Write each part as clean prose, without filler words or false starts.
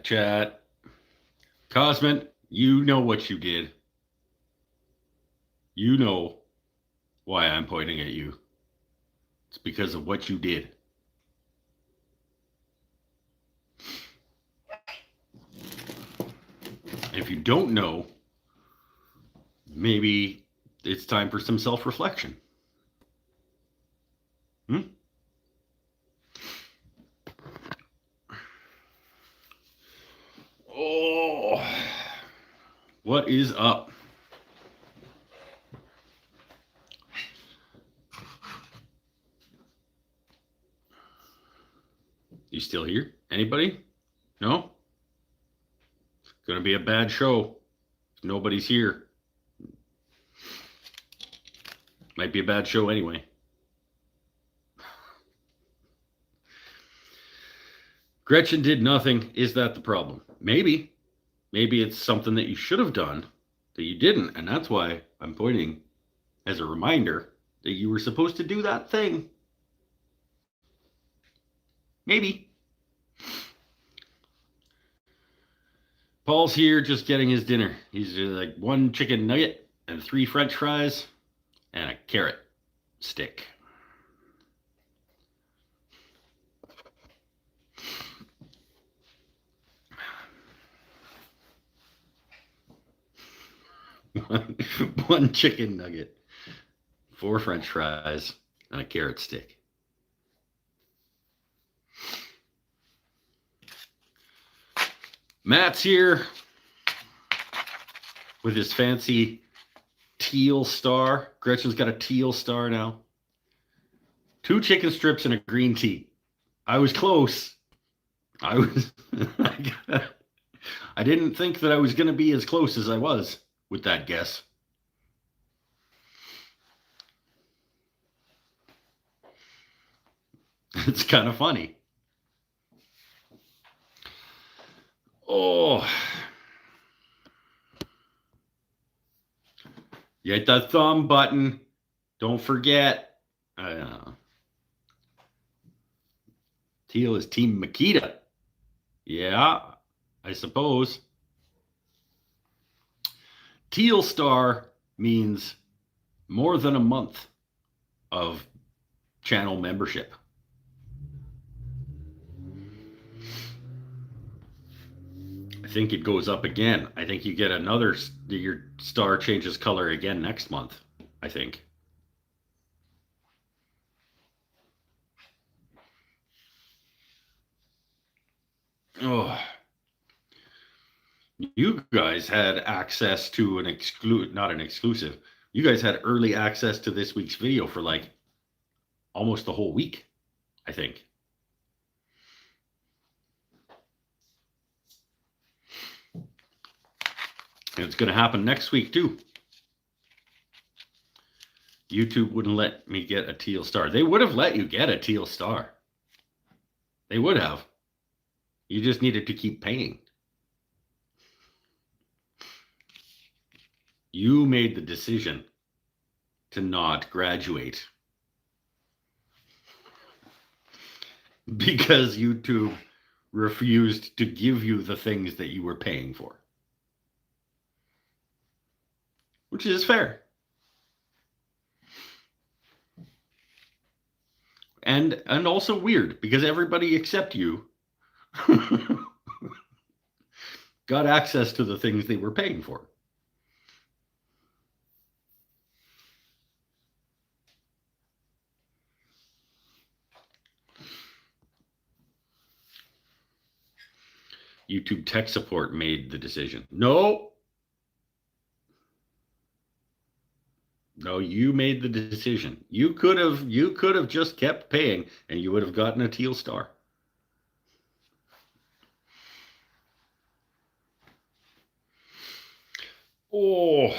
Chat. Cosmin, you know what you did. You know why I'm pointing at you. It's because of what you did. If you don't know, maybe it's time for some self-reflection. Oh, what is up? You still here? Anybody? No? It's gonna be a bad show. Nobody's here. Might be a bad show anyway. Gretchen did nothing. Is that the problem? Maybe. Maybe it's something that you should have done that you didn't. And that's why I'm pointing as a reminder that you were supposed to do that thing. Maybe. Paul's here just getting his dinner. He's like 1 chicken nugget and 3 French fries and a carrot stick. one chicken nugget, 4 French fries, and a carrot stick. Matt's here with his fancy teal star. Gretchen's got a teal star now. 2 chicken strips and a green tea. I was close. I didn't think that I was going to be as close as I was with that guess. It's kind of funny. Oh. You hit that thumb button. Don't forget. Teal is Team Makita. Yeah, I suppose. Teal star means more than a month of channel membership. I think it goes up again. I think you get another, your star changes color again next month, I think. Oh, you guys had access to not an exclusive. You guys had early access to this week's video for like almost the whole week, I think. And it's going to happen next week too. YouTube wouldn't let me get a teal star. They would have let you get a teal star. They would have. You just needed to keep paying. You made the decision to not graduate because YouTube refused to give you the things that you were paying for, which is fair. And also weird because everybody except you got access to the things they were paying for. YouTube tech support made the decision. No, you made the decision. You could have just kept paying and you would have gotten a teal star. Oh,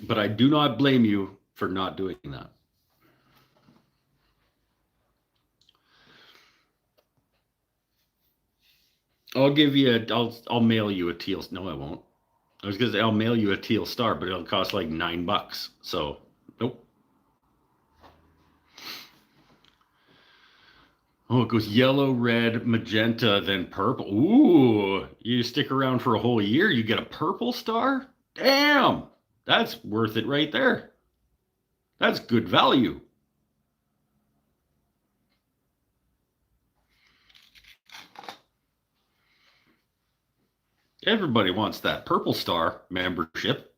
but I do not blame you for not doing that. I'll mail you a teal. No, I won't. I was gonna say I'll mail you a teal star, but it'll cost like $9. So nope. Oh, it goes yellow, red, magenta, then purple. Ooh, you stick around for a whole year, you get a purple star? Damn, that's worth it right there. That's good value. Everybody wants that purple star membership.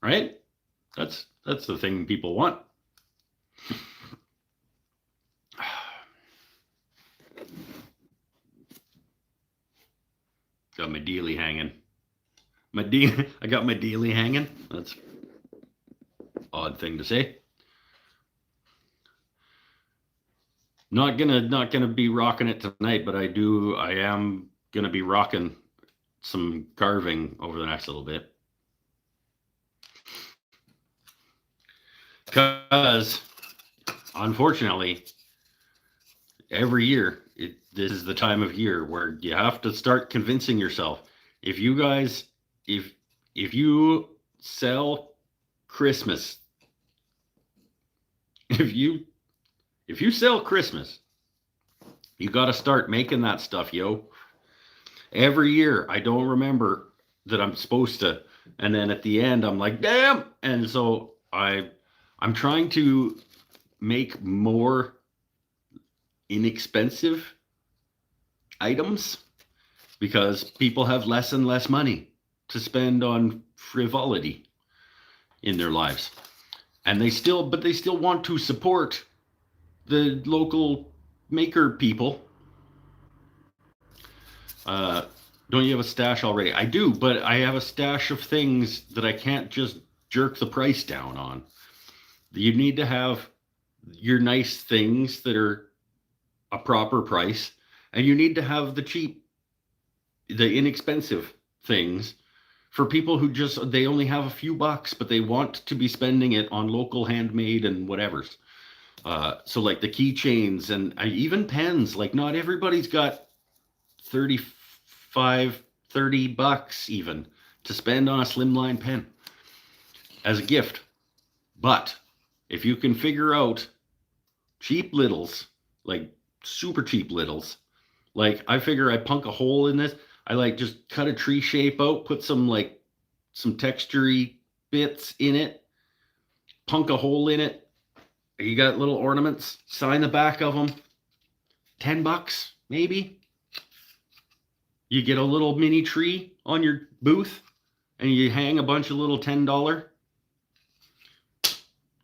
Right? That's the thing people want. Got my dealie hanging. I got my dealie hanging. That's odd thing to say. Not gonna be rocking it tonight, but I am gonna be rocking some carving over the next little bit. Because unfortunately, every year this is the time of year where you have to start convincing yourself. If you guys, if you sell Christmas, if you sell Christmas, you got to start making that stuff, yo. Every year, I don't remember that I'm supposed to, and then at the end, I'm like, damn. And so I'm trying to make more inexpensive items because people have less and less money to spend on frivolity in their lives, and they still want to support the local maker people. Don't you have a stash already? I do, but I have a stash of things that I can't just jerk the price down on. You need to have your nice things that are a proper price, and you need to have the inexpensive things for people who they only have a few bucks, but they want to be spending it on local handmade and whatever's. So like the keychains and even pens, like not everybody's got 35, 30 bucks even to spend on a slimline pen as a gift. But if you can figure out cheap littles, like super cheap littles, like I figure I punk a hole in this. I like just cut a tree shape out, put some textury bits in it, punk a hole in it. You got little ornaments, sign the back of them. $10 maybe. You get a little mini tree on your booth and you hang a bunch of little $10.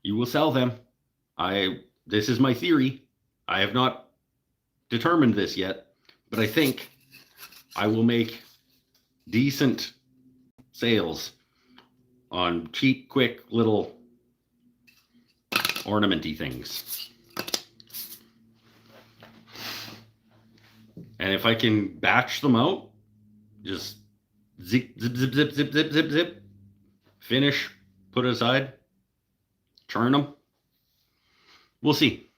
You will sell them. This is my theory. I have not determined this yet, but I think I will make decent sales on cheap, quick little ornamenty things. And if I can batch them out, just zip, zip, zip, zip, zip, zip, zip, zip, finish, put it aside, churn them. We'll see.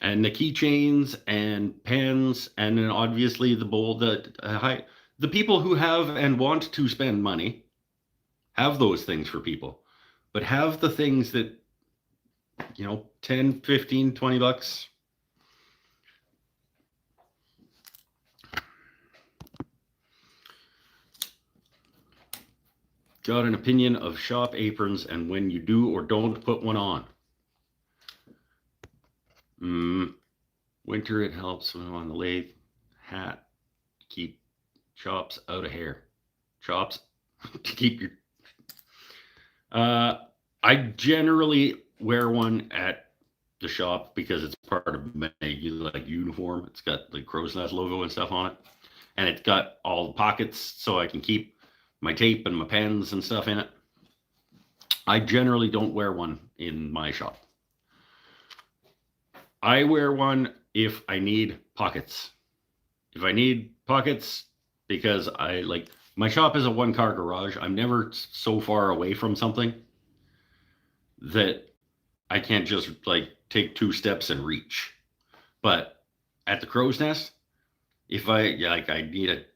And the keychains and pens, and then obviously the bowl. The people who have and want to spend money have those things for people, but have the things that 10, 15, 20 bucks. Got an opinion of shop aprons and when you do or don't put one on. Winter, it helps when I'm on the lathe. Hat, keep chops out of hair. Chops to keep your... I generally wear one at the shop because it's part of my uniform. It's got the crow's nest logo and stuff on it. And it's got all the pockets so I can keep my tape and my pens and stuff in it. I generally don't wear one in my shop. I wear one if I need pockets. If I need pockets, because my shop is a one-car garage. I'm never so far away from something that I can't just take 2 steps and reach. But at the crow's nest, if I need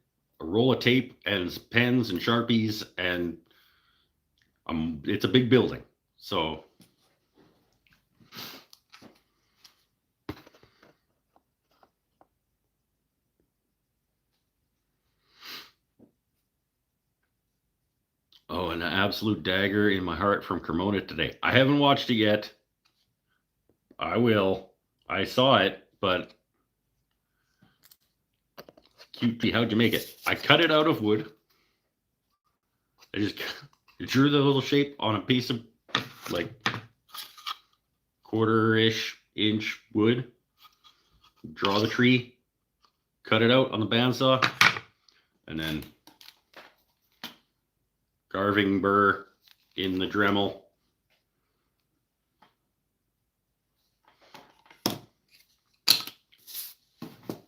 a roll of tape and pens and Sharpies, and it's a big building. So oh, and an absolute dagger in my heart from Cremona today. I haven't watched it yet. I will. I saw it, but cute. How'd you make it? I cut it out of wood. I just drew the little shape on a piece of like quarter-ish inch wood. Draw the tree, cut it out on the bandsaw, and then carving burr in the Dremel.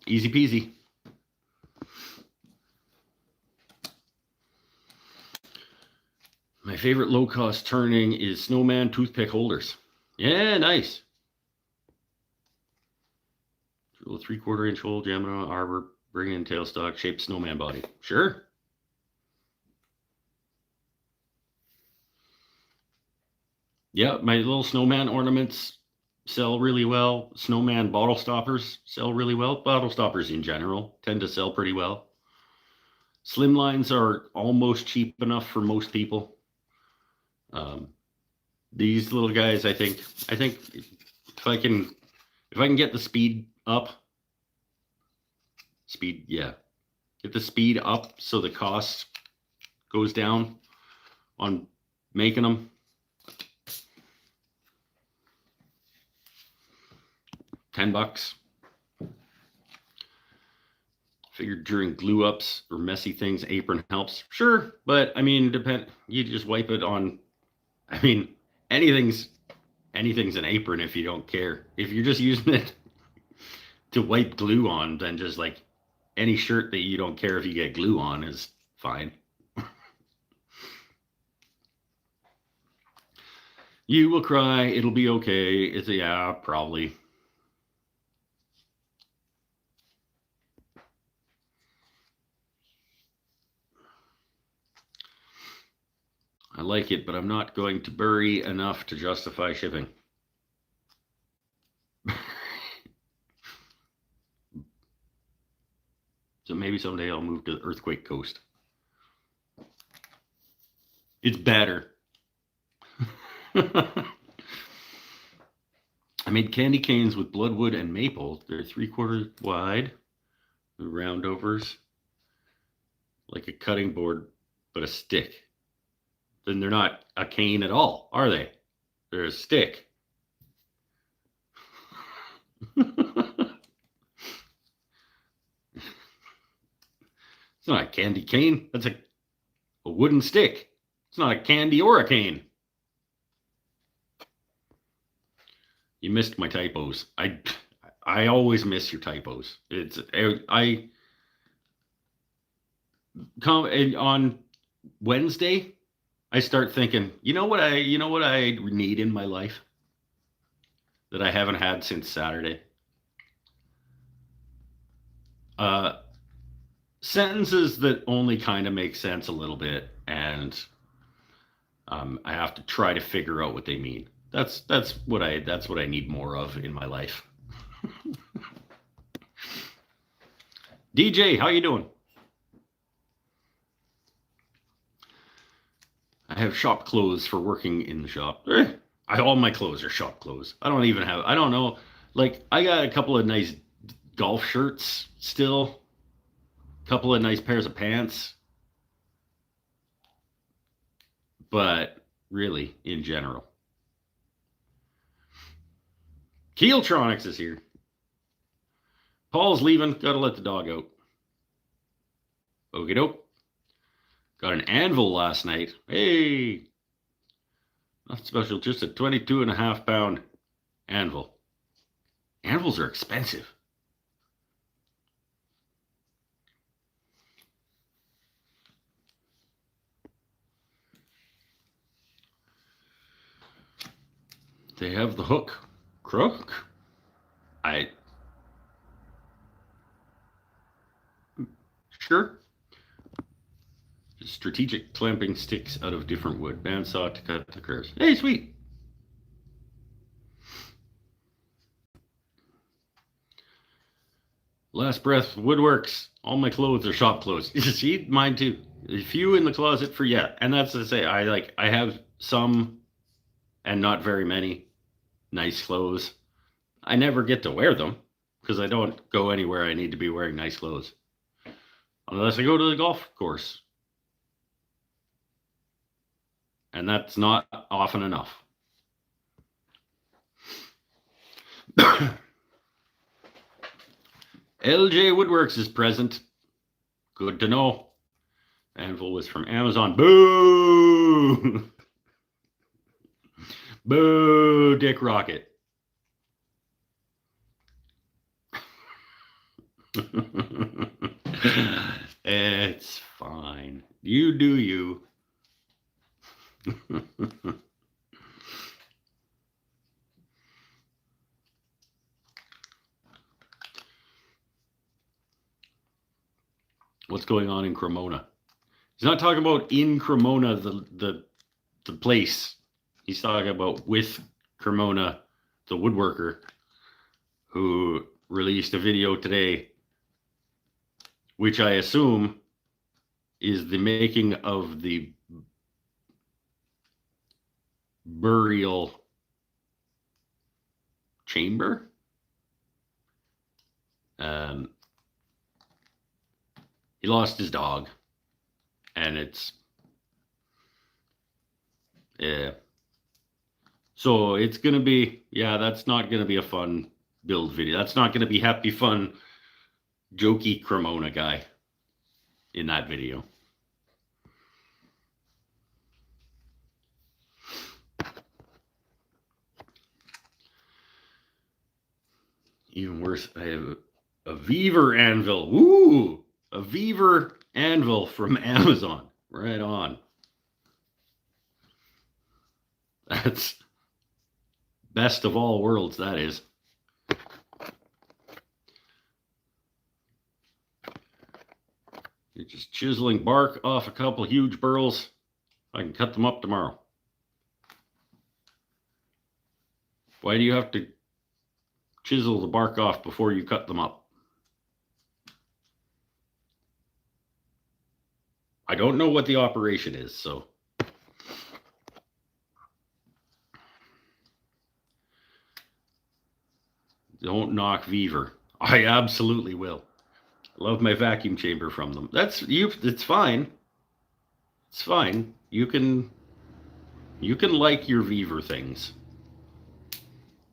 Easy peasy. My favorite low-cost turning is Snowman toothpick holders. Yeah, nice. Drill a 3/4 inch hole, jam it on arbor, bring in tailstock, shaped snowman body. Sure. Yeah, my little snowman ornaments sell really well. Snowman bottle stoppers sell really well. Bottle stoppers in general tend to sell pretty well. Slimlines are almost cheap enough for most people. These little guys, I think if I can get the speed up, get the speed up so the cost goes down on making them. $10. Figured during glue ups or messy things, apron helps. Sure, but I mean, you just wipe it on. I mean, anything's an apron if you don't care. If you're just using it to wipe glue on, then just like any shirt that you don't care if you get glue on is fine. You will cry. It'll be okay. Yeah, probably. I like it, but I'm not going to bury enough to justify shipping. So maybe someday I'll move to the Earthquake Coast. It's better. I made candy canes with bloodwood and maple. They're 3/4 wide, roundovers, like a cutting board, but a stick. Then they're not a cane at all, are they? They're a stick. It's not a candy cane. That's a wooden stick. It's not a candy or a cane. You missed my typos. I always miss your typos. On Wednesday, I start thinking, you know what I need in my life that I haven't had since Saturday? Sentences that only kind of make sense a little bit, and I have to try to figure out what they mean. That's what I need more of in my life. DJ, how you doing? I have shop clothes for working in the shop. All my clothes are shop clothes. I don't know. Like, I got a couple of nice golf shirts still. A couple of nice pairs of pants. But really, in general. Keeltronics is here. Paul's leaving. Gotta let the dog out. Okie doke. Got an anvil last night. Hey! Nothing special, just a 22.5 pound anvil. Anvils are expensive. They have the hook. Crook? Sure. strategic clamping sticks out of different wood. Bandsaw to cut the curves. Hey, sweet. Last breath, woodworks. All my clothes are shop clothes. You see, mine too. A few in the closet for and that's to say, I have some, and not very many, nice clothes. I never get to wear them because I don't go anywhere I need to be wearing nice clothes, unless I go to the golf course, and that's not often enough. LJ Woodworks is present. Good to know. Anvil was from Amazon. Boo! Boo, Dick Rocket. It's fine. You do you. What's going on in Cremona? He's not talking about in Cremona, the place. He's talking about with Cremona, the woodworker, who released a video today, which I assume is the making of the burial chamber. He lost his dog, and it's so it's gonna be that's not gonna be a fun build video. That's not gonna be happy, fun, jokey Cremona guy in that video. Even worse, I have a Beaver anvil. Ooh, a Beaver anvil from Amazon. Right on. That's best of all worlds, that is. You're just chiseling bark off a couple huge burls. I can cut them up tomorrow. Why do you have to chisel the bark off before you cut them up? I don't know what the operation is, so. Don't knock Beaver. I absolutely will. I love my vacuum chamber from them. It's fine. It's fine. You can like your Beaver things.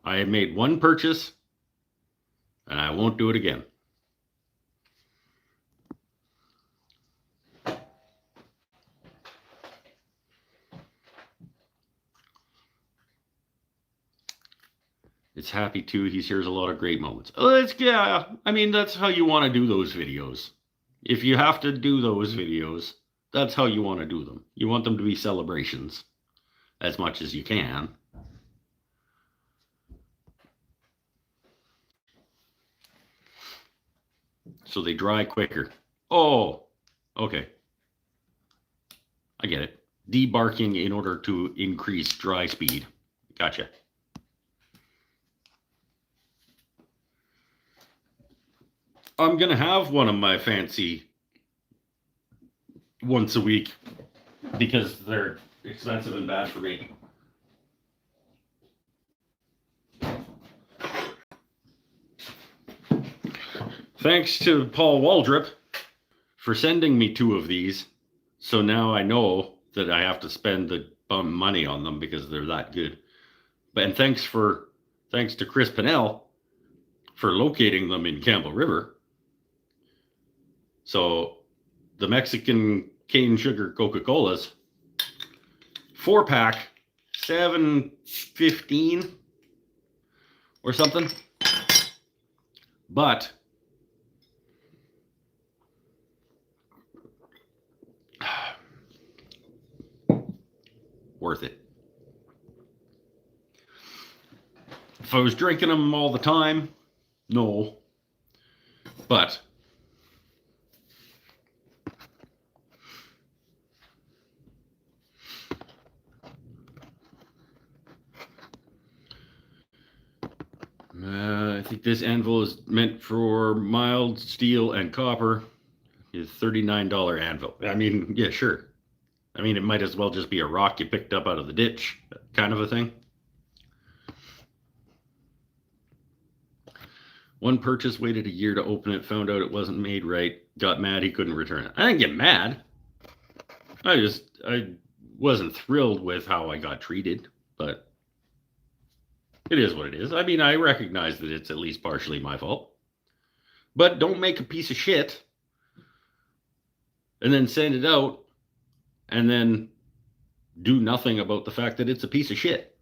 I have made one purchase, and I won't do it again. It's happy too. He shares a lot of great moments. I mean, that's how you want to do those videos. If you have to do those videos, that's how you want to do them. You want them to be celebrations as much as you can. So they dry quicker. Oh, okay. I get it. Debarking in order to increase dry speed. Gotcha. I'm going to have one of my fancy once a week because they're expensive and bad for me. Thanks to Paul Waldrop for sending me 2 of these. So now I know that I have to spend the money on them because they're that good. And thanks to Chris Pinnell for locating them in Campbell River. So the Mexican cane sugar Coca-Colas, 4-pack, $7.15 or something. But worth it. If I was drinking them all the time, no. But I think this anvil is meant for mild steel and copper. It's $39 anvil. I mean, yeah, sure. I mean, it might as well just be a rock you picked up out of the ditch, kind of a thing. One purchase, waited a year to open it, found out it wasn't made right, got mad he couldn't return it. I didn't get mad. I wasn't thrilled with how I got treated, but it is what it is. I mean, I recognize that it's at least partially my fault. But don't make a piece of shit and then send it out and then do nothing about the fact that it's a piece of shit.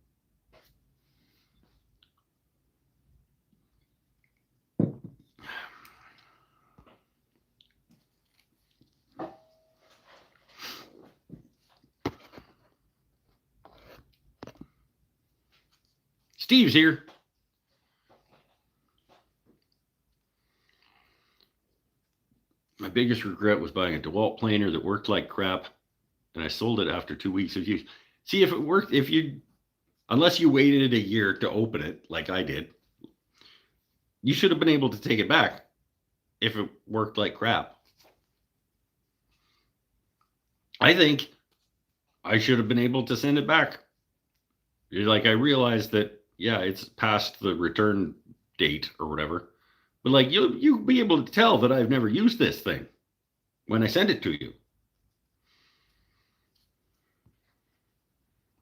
Steve's here. My biggest regret was buying a DeWalt planer that worked like crap, and I sold it after 2 weeks of use. See, if it worked, unless you waited a year to open it, like I did, you should have been able to take it back if it worked like crap. I think I should have been able to send it back. Like, I realized that, yeah, it's past the return date or whatever. But like, you'll be able to tell that I've never used this thing when I send it to you.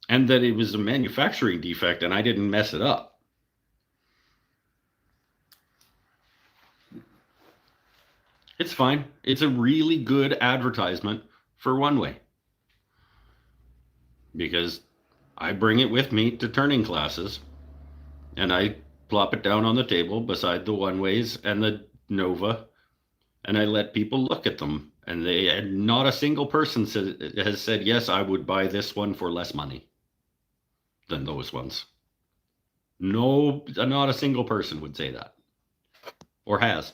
And that it was a manufacturing defect and I didn't mess it up. It's fine. It's a really good advertisement for One Way. Because I bring it with me to turning classes and I plop it down on the table beside the One Ways and the Nova, and I let people look at them. And not a single person has said, yes, I would buy this one for less money than those ones. No, not a single person would say that. Or has.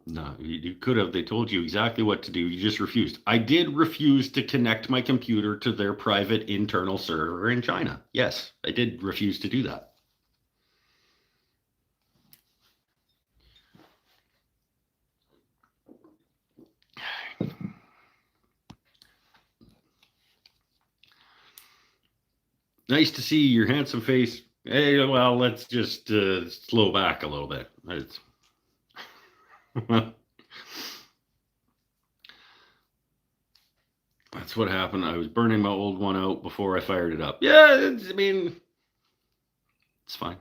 No, you could have. They told you exactly what to do. You just refused. I did refuse to connect my computer to their private internal server in China. Yes, I did refuse to do that. Nice to see your handsome face. Hey, well, let's just slow back a little bit. That's what happened. I was burning my old one out before I fired it up. Yeah, I mean, it's fine.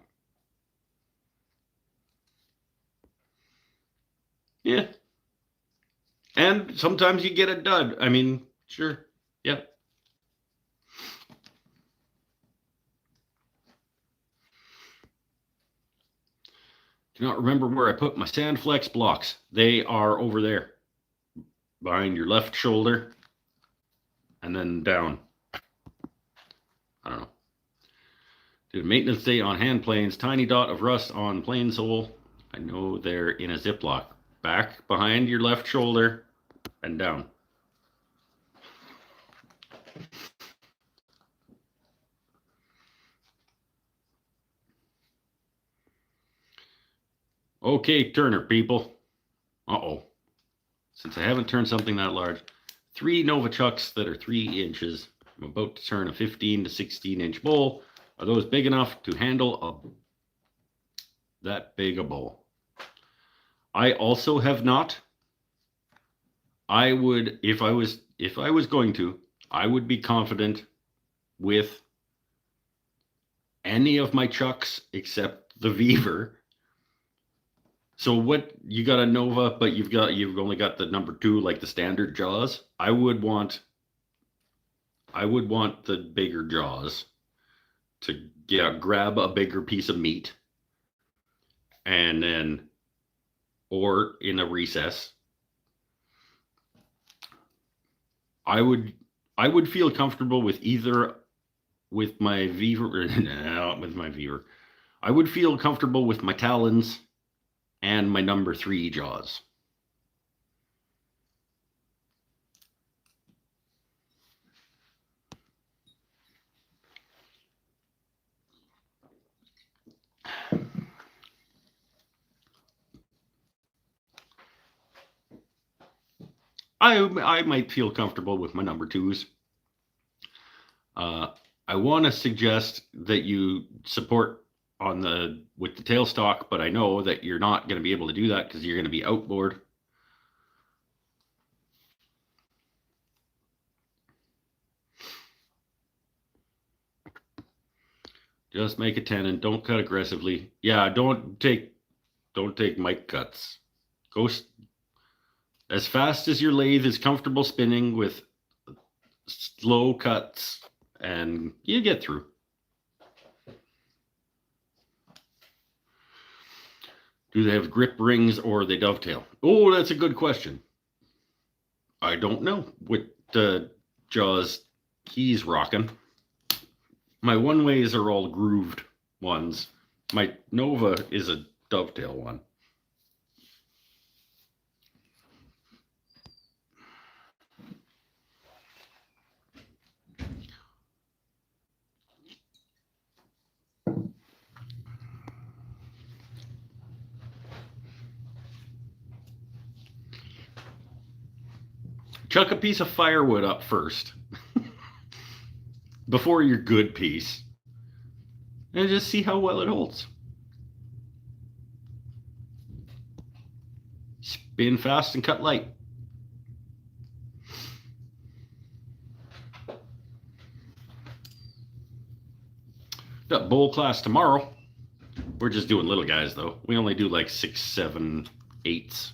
Yeah. And sometimes you get a dud. I mean, sure. Yeah. Do not remember where I put my Sandflex blocks. They are over there, behind your left shoulder, and then down. I don't know. Did a maintenance day on hand planes. Tiny dot of rust on plane sole. I know they're in a Ziploc. Back behind your left shoulder and down. Okay, Turner people. Uh-oh. Since I haven't turned something that large, 3 Nova Chucks that are 3 inches. I'm about to turn a 15 to 16 inch bowl. Are those big enough to handle that big a bowl? I also have not. I would, if I was going to, I would be confident with any of my chucks except the Weaver. So what, you got a Nova, but you've only got the number 2, like the standard jaws. I would want the bigger jaws to grab a bigger piece of meat, and then, or in a recess. I would feel comfortable with either, with my Weaver, no, with my Weaver. I would feel comfortable with my Talons and my number 3 jaws. I might feel comfortable with my number twos. I want to suggest that you support with the tailstock, but I know that you're not going to be able to do that because you're going to be outboard. Just make a tenon. Don't cut aggressively. Yeah, don't take mic cuts. Go as fast as your lathe is comfortable spinning with slow cuts, and you get through. Do they have grip rings or they dovetail? Oh, that's a good question. I don't know what Jaws he's rocking. My one-ways are all grooved ones. My Nova is a dovetail one. Chuck a piece of firewood up first before your good piece, and just see how well it holds. Spin fast and cut light. Got bowl class tomorrow. We're just doing little guys though. We only do like 6, 7, 8s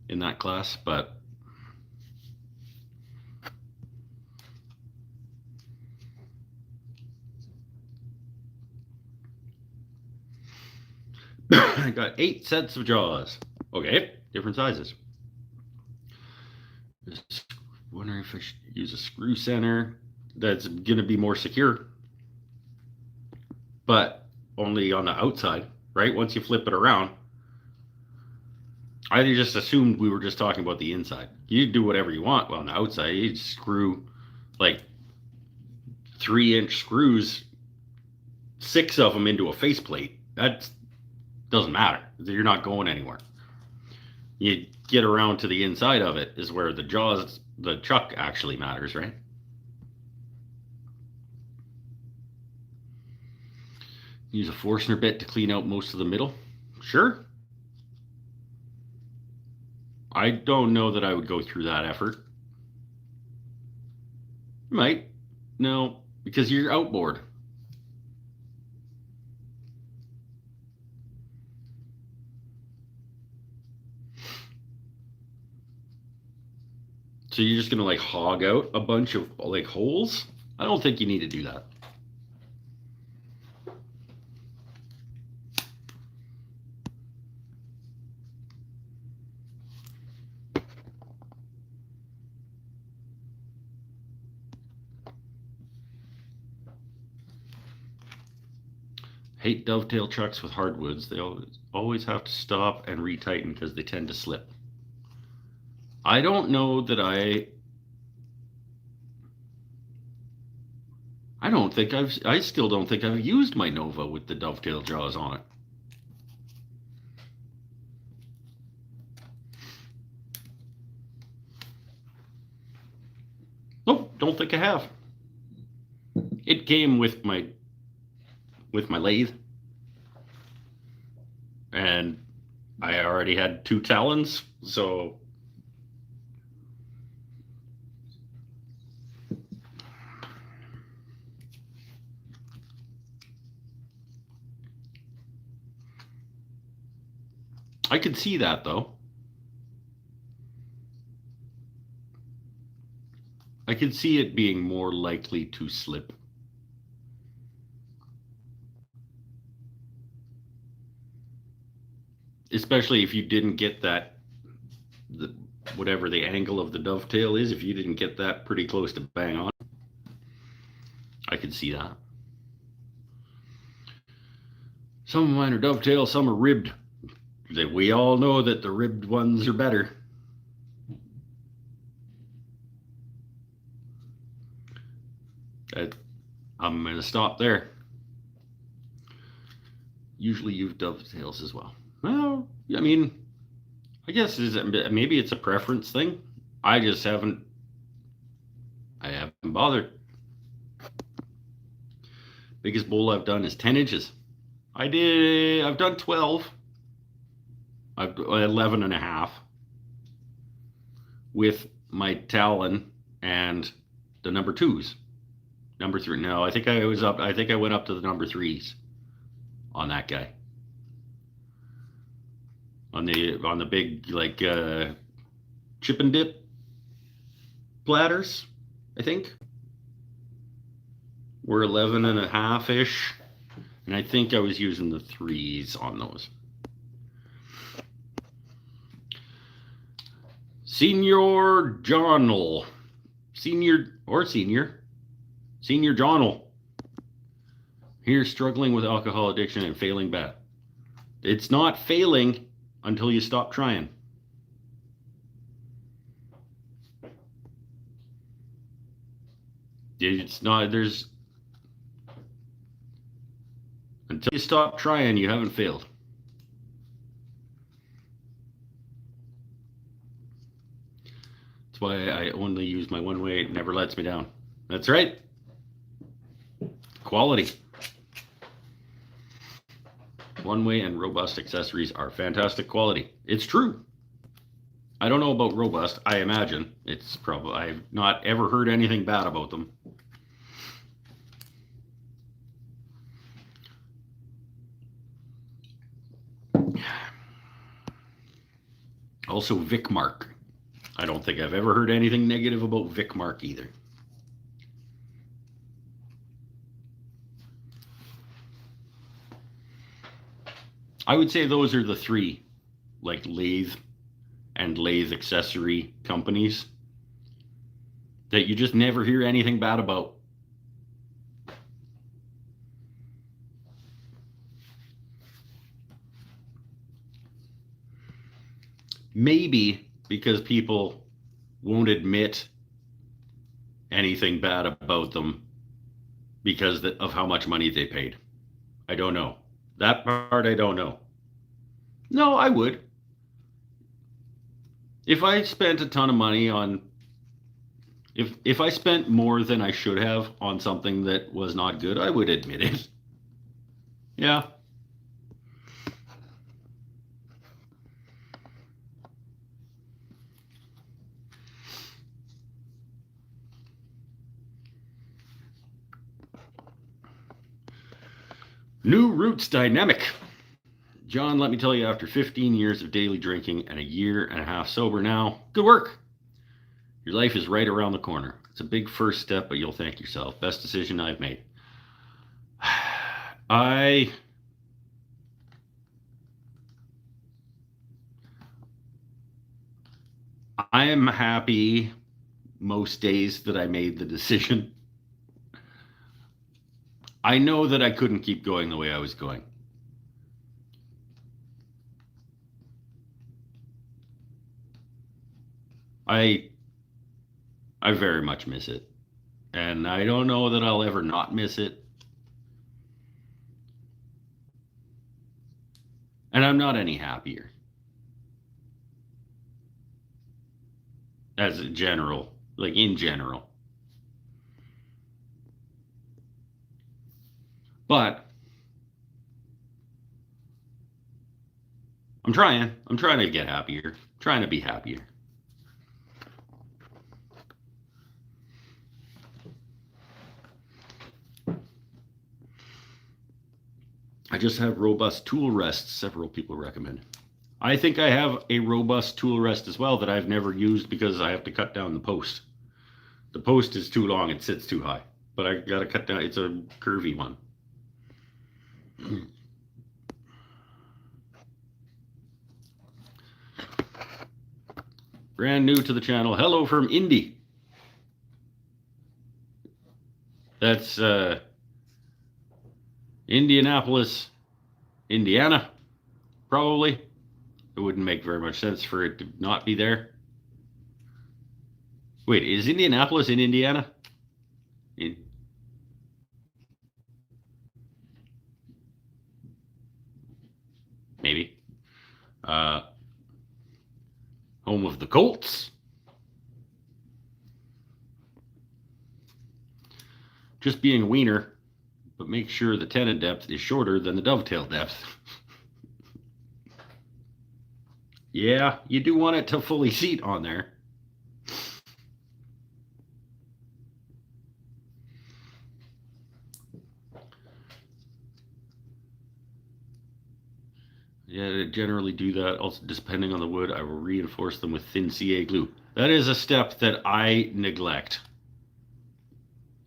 in that class, but I got 8 sets of jaws. Okay, different sizes. Just wondering if I should use a screw center that's going to be more secure, but only on the outside, right? Once you flip it around. I just assumed we were just talking about the inside. You do whatever you want. Well, on the outside, you screw like 3-inch screws, 6 of them into a faceplate. That doesn't matter. You're not going anywhere. You get around to the inside of it is where the jaws, the chuck actually matters, right? Use a Forstner bit to clean out most of the middle. Sure. I don't know that I would go through that effort. You might. No, because you're outboard. So you're just gonna like hog out a bunch of like holes? I don't think you need to do that. Hate dovetail chucks with hardwoods. They always have to stop and retighten because they tend to slip. I don't know that I still don't think I've used my Nova with the dovetail jaws on it. Nope, don't think I have. It came with my lathe, and I already had 2 talons, so I could see that though. I could see it being more likely to slip. Especially if you didn't get that, whatever the angle of the dovetail is, if you didn't get that pretty close to bang on. I could see that. Some of mine are dovetail, some are ribbed. We all know that the ribbed ones are better. I'm going to stop there. Usually use dovetails as well. Well, I mean, I guess maybe it's a preference thing. I just haven't bothered. Biggest bowl I've done is 10 inches. I've done 12. I've 11 and a half with my Talon and the number 2s. Number 3. No, I think I went up to the number 3s on that guy. On the big like chip and dip platters, I think. We're 11 and a half ish. And I think I was using the 3s on those. Senior Johnel. Senior Johnel. Here struggling with alcohol addiction and failing bad. It's not failing until you stop trying. It's not, there's, until you stop trying, you haven't failed. That's why I only use my one way. It never lets me down. That's right. Quality. One way and robust accessories are fantastic quality. It's true. I don't know about robust. I imagine it's probably, I've not ever heard anything bad about them. Also, Vicmark. I don't think I've ever heard anything negative about Vicmark either. I would say those are the 3, like lathe and lathe accessory companies that you just never hear anything bad about. Maybe because people won't admit anything bad about them because of how much money they paid. I don't know. That part I don't know. No, I would. If I spent a ton of money on, if I spent more than I should have on something that was not good, I would admit it. Yeah. New Roots Dynamic. John, let me tell you, after 15 years of daily drinking and a year and a half sober now, good work. Your life is right around the corner. It's a big first step, but you'll thank yourself. Best decision I've made. I am happy most days that I made the decision. I know that I couldn't keep going the way I was going. I very much miss it. And I don't know that I'll ever not miss it. And I'm not any happier. As a general, like in general. But I'm trying to get happier. I'm trying to be happier. I just have robust tool rests, several people recommend. I think I have a robust tool rest as well that I've never used because I have to cut down the post. The post is too long, it sits too high. But I gotta cut down, it's a curvy one. Brand new to the channel. Hello from Indy. That's Indianapolis, Indiana, probably. It wouldn't make very much sense for it to not be there. Wait, is Indianapolis in Indiana? Maybe. Home of the Colts. just being a wiener, but make sure the tenon depth is shorter than the dovetail depth. Yeah, you do want it to fully seat on there. Yeah, to generally do that. Also, depending on the wood, I will reinforce them with thin CA glue. That is a step that I neglect.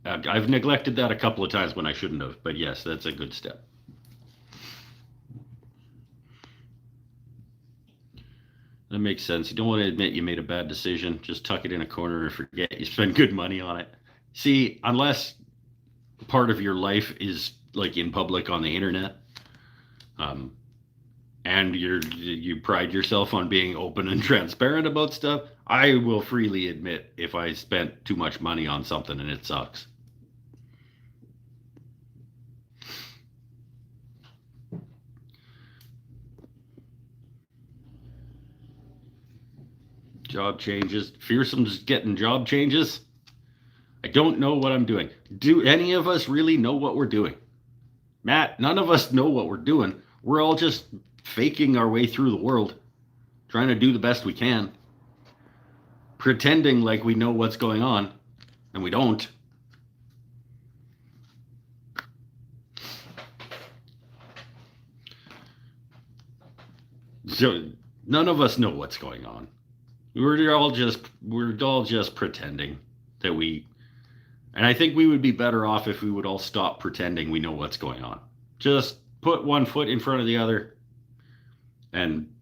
I've neglected that a couple of times when I shouldn't have, but yes, that's a good step. That makes sense. You don't want to admit you made a bad decision. Just tuck it in a corner and forget you spend good money on it. See, unless part of your life is like in public on the internet, and you pride yourself on being open and transparent about stuff, I will freely admit if I spent too much money on something and it sucks. Job changes. Fearsome's getting job changes. I don't know what I'm doing. Do any of us really know what we're doing? Matt, none of us know what we're doing. We're all just faking our way through the world, trying to do the best we can, pretending like we know what's going on, and we don't. So none of us know what's going on. We're all just pretending that we. And I think we would be better off if we would all stop pretending we know what's going on. Just put one foot in front of the other and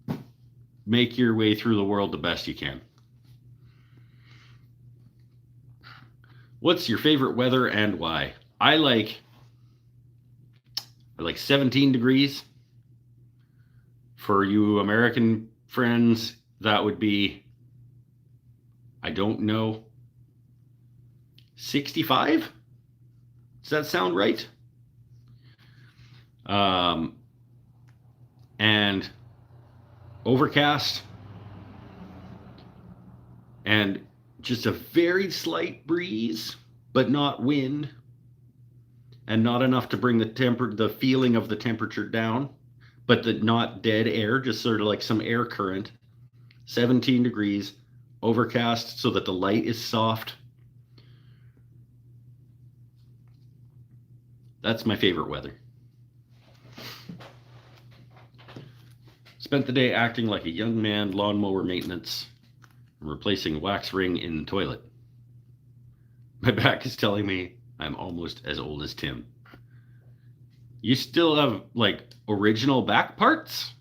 make your way through the world the best you can. What's your favorite weather and why? I like 17 degrees. For you American friends, that would be, I don't know, 65? Does that sound right? And overcast and just a very slight breeze, but not wind, and not enough to bring the feeling of the temperature down, but not dead air, just sort of like some air current. 17 degrees, overcast so that the light is soft. That's my favorite weather. Spent the day acting like a young man, lawnmower maintenance, and replacing a wax ring in the toilet. My back is telling me I'm almost as old as Tim. You still have, like, original back parts?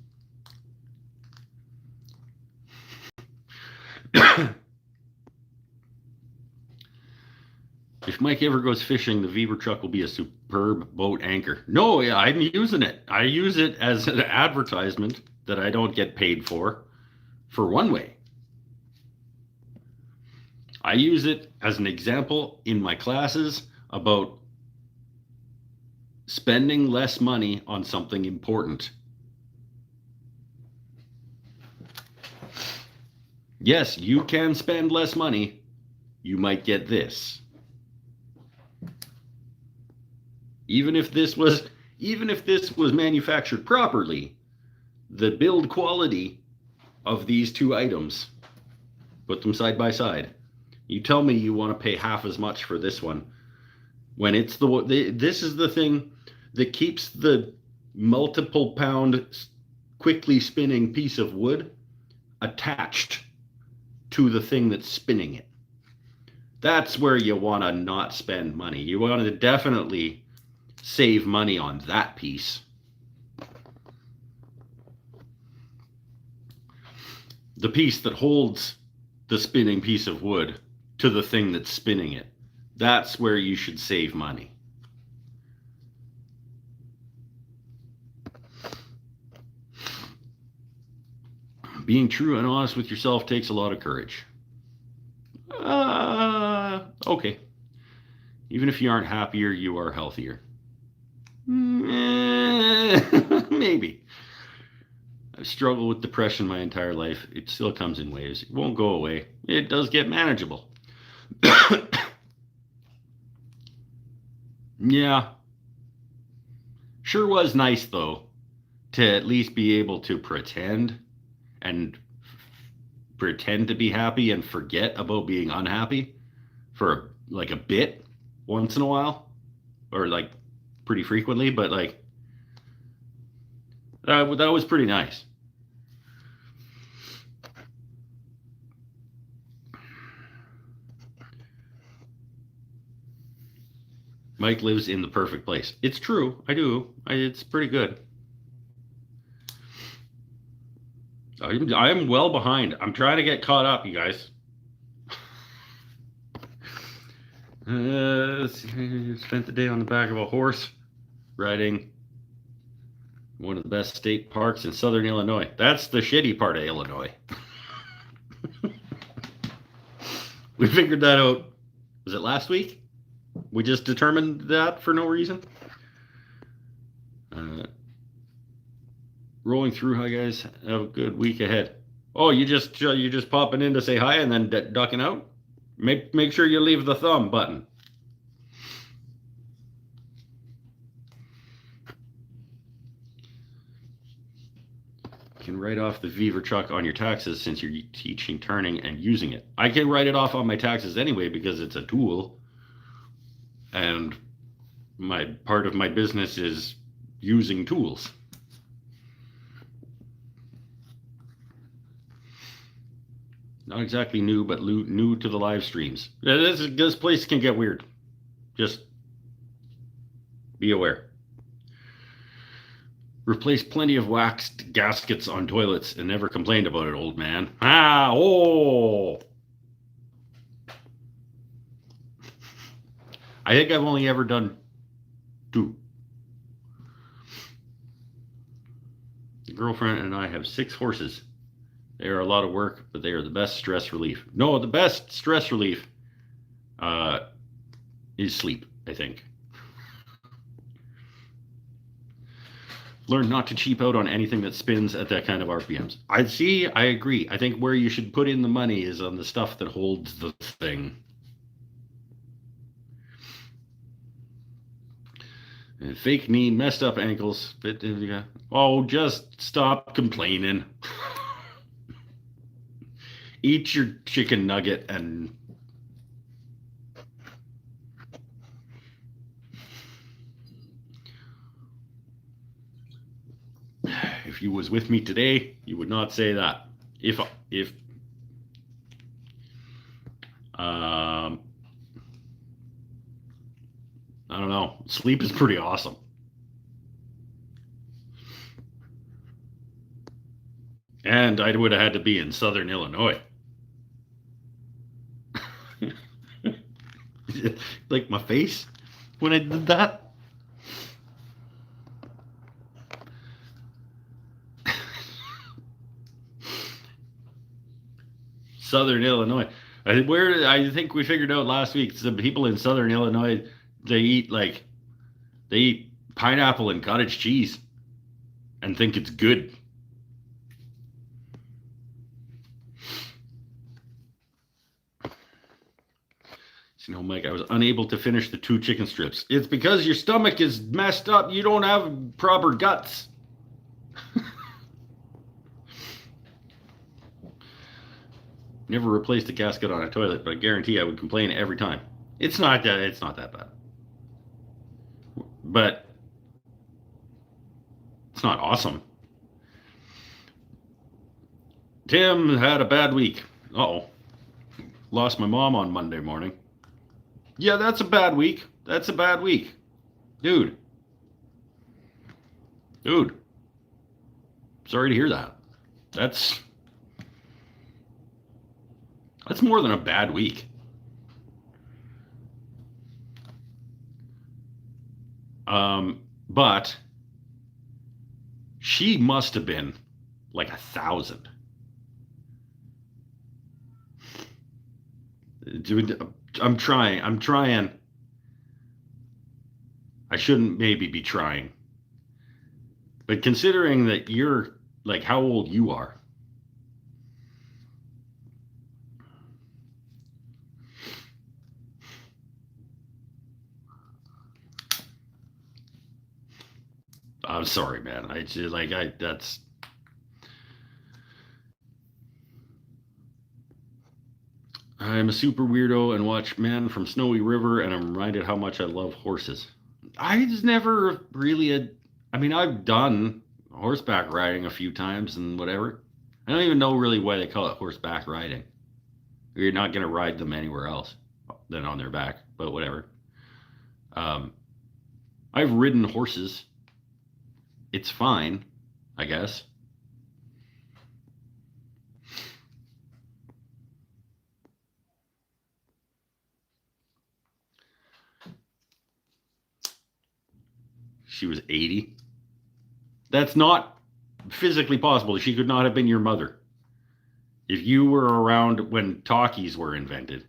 If Mike ever goes fishing, the Weaver truck will be a superb boat anchor. No, yeah, I'm using it. I use it as an advertisement that I don't get paid for one way. I use it as an example in my classes about spending less money on something important. Yes, you can spend less money. You might get this. Even if this was manufactured properly, the build quality of these two items, put them side by side. You tell me you want to pay half as much for this one when it's this is the thing that keeps the multiple pound quickly spinning piece of wood attached to the thing that's spinning it. That's where you want to not spend money. You want to definitely save money on that piece. The piece that holds the spinning piece of wood to the thing that's spinning it. That's where you should save money. Being true and honest with yourself takes a lot of courage. Okay. Even if you aren't happier, you are healthier. Maybe. I've struggled with depression my entire life. It still comes in waves. It won't go away. It does get manageable. Yeah. Sure was nice, though, to at least be able to and pretend to be happy and forget about being unhappy for like a bit once in a while, or like pretty frequently, but like that was pretty nice. Mike lives in the perfect place. It's true. I do. It's pretty good. I'm well behind. I'm trying to get caught up, you guys. Spent the day on the back of a horse riding one of the best state parks in southern Illinois. That's the shitty part of Illinois. We figured that out. Was it last week? We just determined that for no reason. Rolling through. Hi guys, have a good week ahead. Oh, you just popping in to say hi and then ducking out. Make sure you leave the thumb button. You can write off the Viverchuck on your taxes since you're teaching turning and using it. I can write it off on my taxes anyway because it's a tool, and my part of my business is using tools. Not exactly new, but new to the live streams. This place can get weird. Just be aware. Replaced plenty of waxed gaskets on toilets and never complained about it, old man. Oh! I think I've only ever done 2. The girlfriend and I have 6 horses. They are a lot of work, but they are the best stress relief. No, the best stress relief is sleep, I think. Learn not to cheap out on anything that spins at that kind of RPMs. I agree. I think where you should put in the money is on the stuff that holds the thing. And fake knee, messed up ankles. Oh, just stop complaining. Eat your chicken nugget and if you was with me today, you would not say that. If I don't know, sleep is pretty awesome. And I would have had to be in southern Illinois. Like my face when I did that. Southern Illinois. I think we figured out last week the people in southern Illinois they eat pineapple and cottage cheese and think it's good. You know, Mike, I was unable to finish the 2 chicken strips. It's because your stomach is messed up. You don't have proper guts. Never replaced a gasket on a toilet, but I guarantee I would complain every time. It's not that bad. But it's not awesome. Tim had a bad week. Uh-oh. Lost my mom on Monday morning. Yeah, that's a bad week. That's a bad week. Dude. Sorry to hear that. That's more than a bad week. But she must have been like 1,000. I'm trying. I shouldn't maybe be trying. But considering that you're like how old you are. I'm sorry, man. I just like I that's I'm a super weirdo and watch Man from Snowy River, and I'm reminded how much I love horses. I just never really had. I mean, I've done horseback riding a few times and whatever. I don't even know really why they call it horseback riding. You're not going to ride them anywhere else than on their back, but whatever. Um, I've ridden horses. It's fine, I guess. She was 80. That's not physically possible. She could not have been your mother. If you were around when talkies were invented.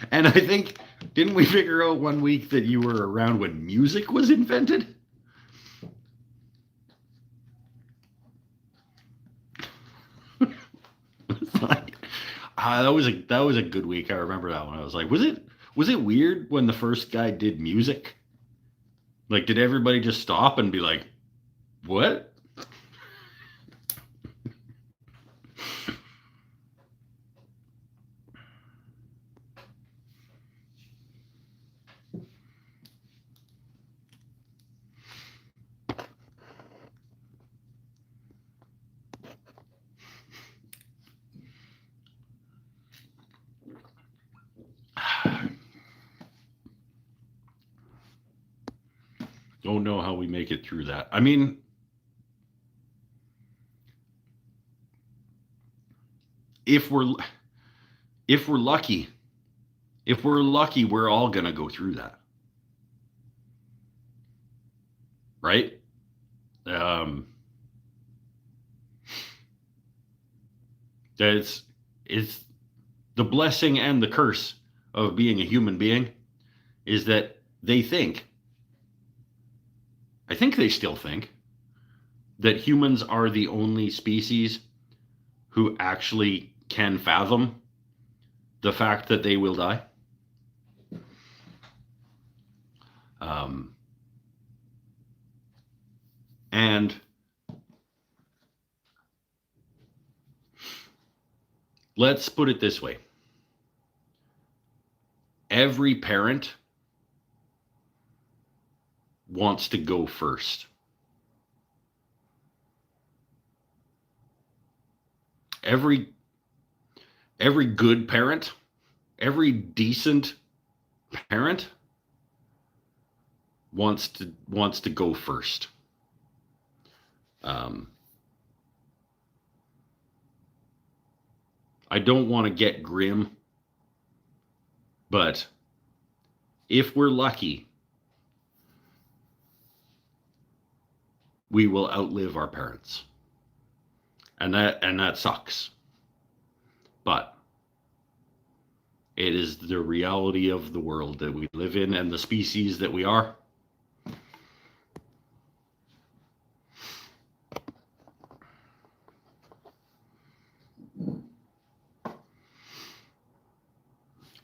And I think, didn't we figure out one week that you were around when music was invented? That was a good week. I remember that one. I was like, was it weird when the first guy did music? Like, did everybody just stop and be like, what? Don't know how we make it through that. I mean, if we're if we're lucky, we're all gonna go through that, right? Um, it's it's the blessing and the curse of being a human being is that they think, I think they still think, that humans are the only species who actually can fathom the fact that they will die. Um, and let's put it this way: every parent wants to go first. Every good parent, every decent parent wants to go first. Um, I don't want to get grim, but if we're lucky, we will outlive our parents. And that sucks. But it is the reality of the world that we live in and the species that we are.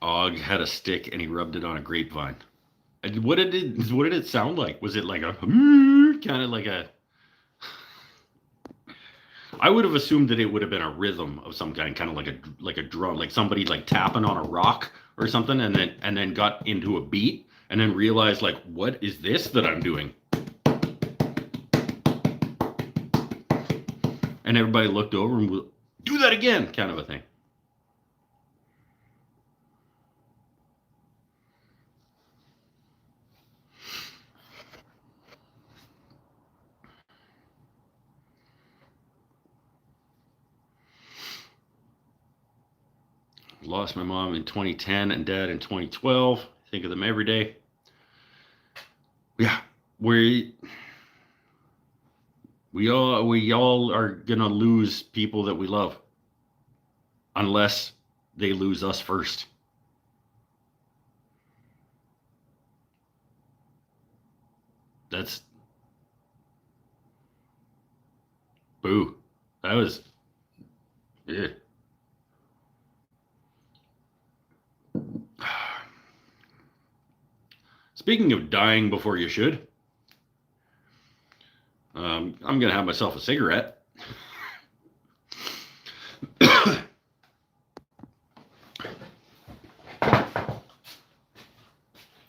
Og had a stick and he rubbed it on a grapevine. And what did it sound like? Was it like a kind of like a? I would have assumed that it would have been a rhythm of some kind of like a drum, like somebody like tapping on a rock or something, and then got into a beat, and then realized like, what is this that I'm doing? And everybody looked over and will do that again, kind of a thing. Lost my mom in 2010 and dad in 2012. Think of them every day. Yeah, we all are gonna lose people that we love, unless they lose us first. That's boo. That was yeah. Speaking of dying before you should, I'm going to have myself a cigarette.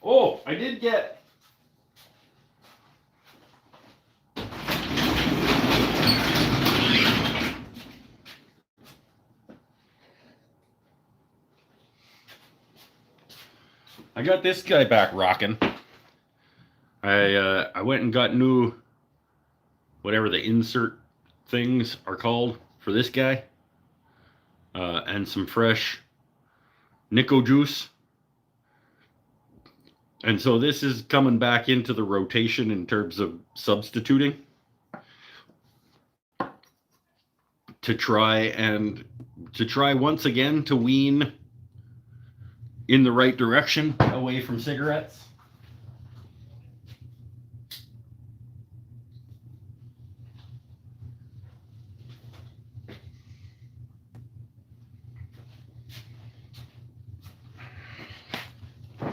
Oh, I did get... I got this guy back rocking. I went and got new, whatever the insert things are called for this guy, and some fresh Nico juice. And so this is coming back into the rotation in terms of substituting to try once again to wean in the right direction away from cigarettes.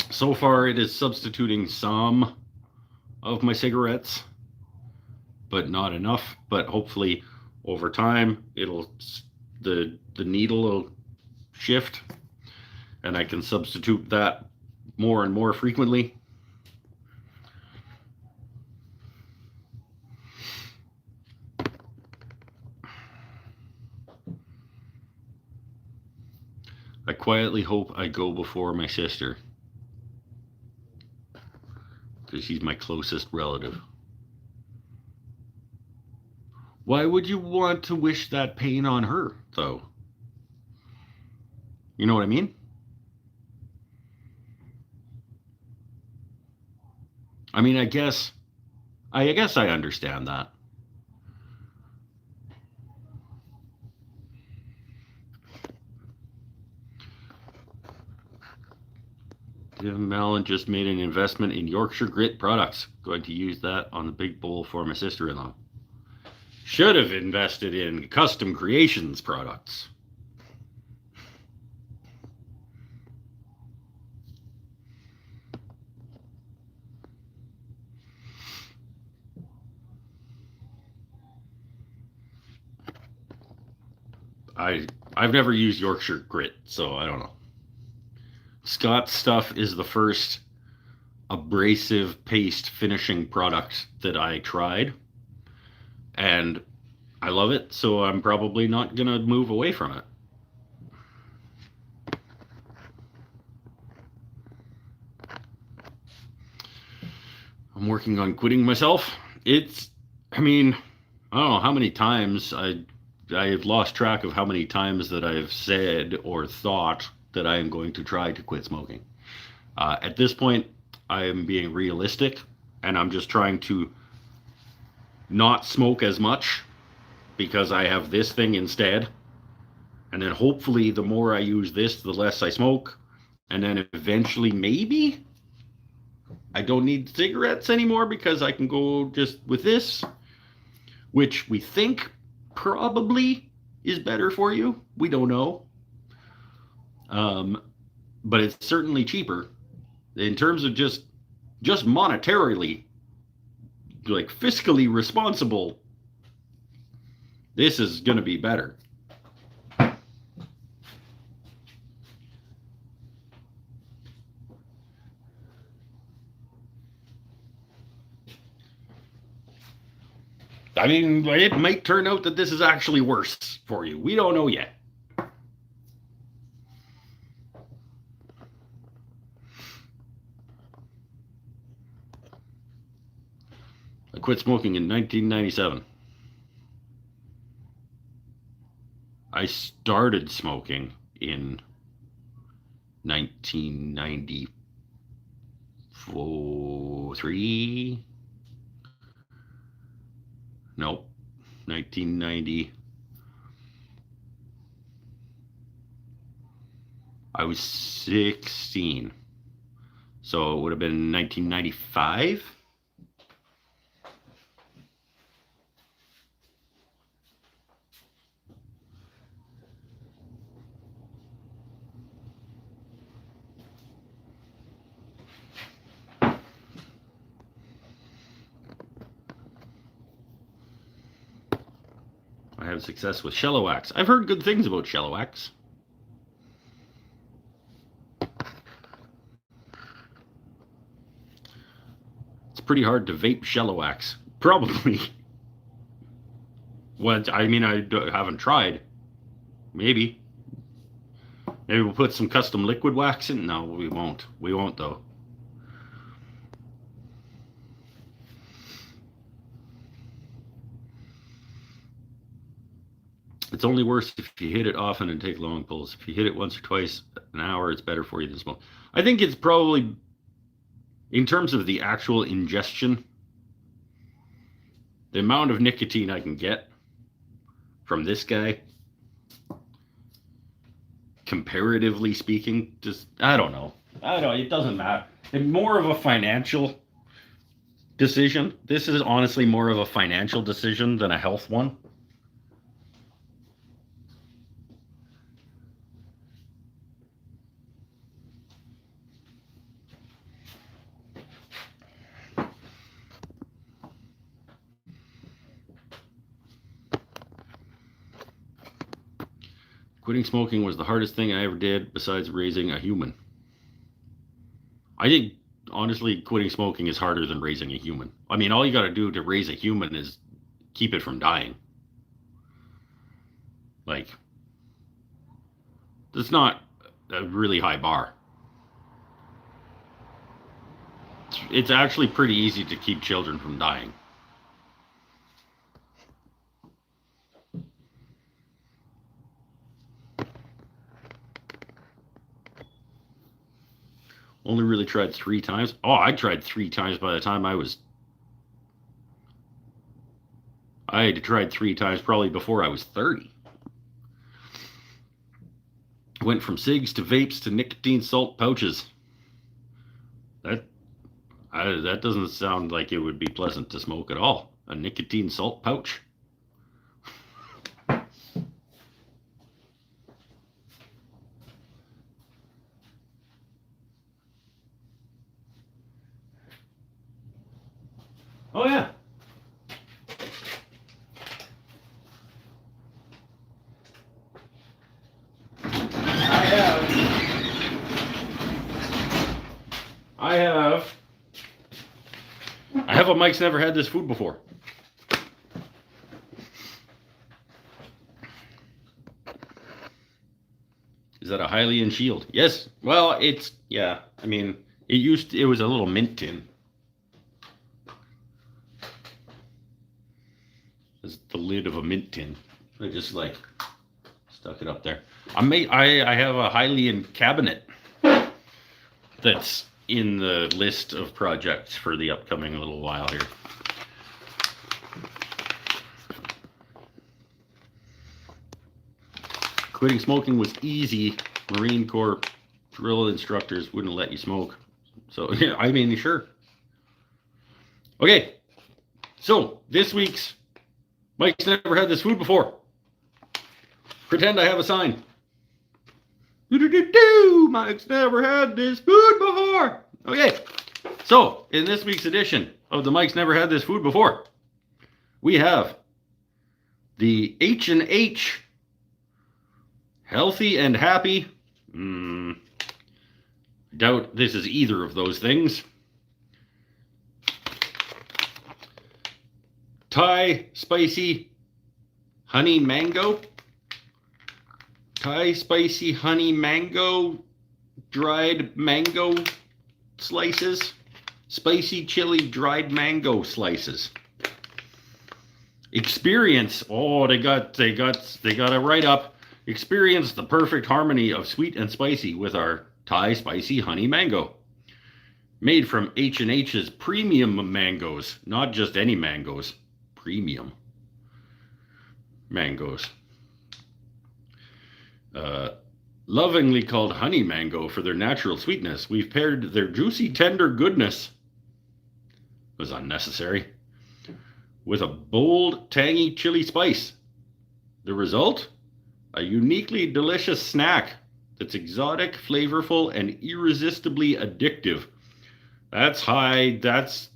So far, it is substituting some of my cigarettes, but not enough. But hopefully, over time, the needle will shift, and I can substitute that more and more frequently. I quietly hope I go before my sister, because she's my closest relative. Why would you want to wish that pain on her, though? You know what I mean? I mean, I guess I understand that. Tim Mallon just made an investment in Yorkshire Grit products. Going to use that on the big bowl for my sister-in-law. Should have invested in Custom Creations products. I've never used Yorkshire Grit, so I don't know. Scott's stuff is the first abrasive paste finishing product that I tried, and I love it, so I'm probably not gonna move away from it. I'm working on quitting myself. I don't know how many times I've lost track of how many times that I've said or thought that I am going to try to quit smoking. At this point, I am being realistic, and I'm just trying to not smoke as much because I have this thing instead. And then hopefully the more I use this, the less I smoke. And then eventually maybe I don't need cigarettes anymore because I can go just with this, which we think probably is better for you. We don't know. But it's certainly cheaper in terms of just monetarily, like fiscally responsible. This is going to be better. I mean, it might turn out that this is actually worse for you. We don't know yet. I quit smoking in 1997. I started smoking in 1993. Nope, 1990. I was 16. So it would have been 1995. had success with shallow wax. I've heard good things about shallow wax. It's pretty hard to vape shallow wax. Probably. What? I mean, I haven't tried. Maybe. Maybe we'll put some custom liquid wax in? No, we won't. We won't, though. It's only worse if you hit it often and take long pulls. If you hit it once or twice an hour, it's better for you than smoke. I think it's probably, in terms of the actual ingestion, the amount of nicotine I can get from this guy, comparatively speaking, just, I don't know. It doesn't matter. It's more of a financial decision. This is honestly more of a financial decision than a health one. Quitting smoking was the hardest thing I ever did besides raising a human. I think, honestly, quitting smoking is harder than raising a human. I mean, all you got to do to raise a human is keep it from dying. Like, it's not a really high bar. It's actually pretty easy to keep children from dying. Only really tried 3 times. Oh, I tried 3 times by the time I had tried 3 times probably before I was 30. Went from cigs to vapes to nicotine salt pouches. That doesn't sound like it would be pleasant to smoke at all. A nicotine salt pouch. Oh, yeah. I have a Mike's never had this food before. Is that a Hylian shield? Yes. Well, it's, yeah. I mean, it was a little mint tin. It's the lid of a mint tin. I just like stuck it up there. I have a Hylian cabinet that's in the list of projects for the upcoming little while here. Quitting smoking was easy. Marine Corps drill instructors wouldn't let you smoke. So, yeah, I mean, sure. Okay, so this week's Mike's never had this food before. Pretend I have a sign. Mike's never had this food before. Okay, so in this week's edition of the Mike's never had this food before, we have the H&H Healthy and Happy. Doubt this is either of those things. Thai spicy honey mango. Thai spicy honey mango, dried mango slices, spicy chili dried mango slices. Experience. Oh, they got a write up. Experience the perfect harmony of sweet and spicy with our Thai spicy honey mango. Made from H&H's premium mangoes, not just any mangoes, premium mangoes. Lovingly called honey mango for their natural sweetness, we've paired their juicy, tender goodness, was unnecessary, with a bold, tangy chili spice. The result? A uniquely delicious snack that's exotic, flavorful, and irresistibly addictive. That's high, that.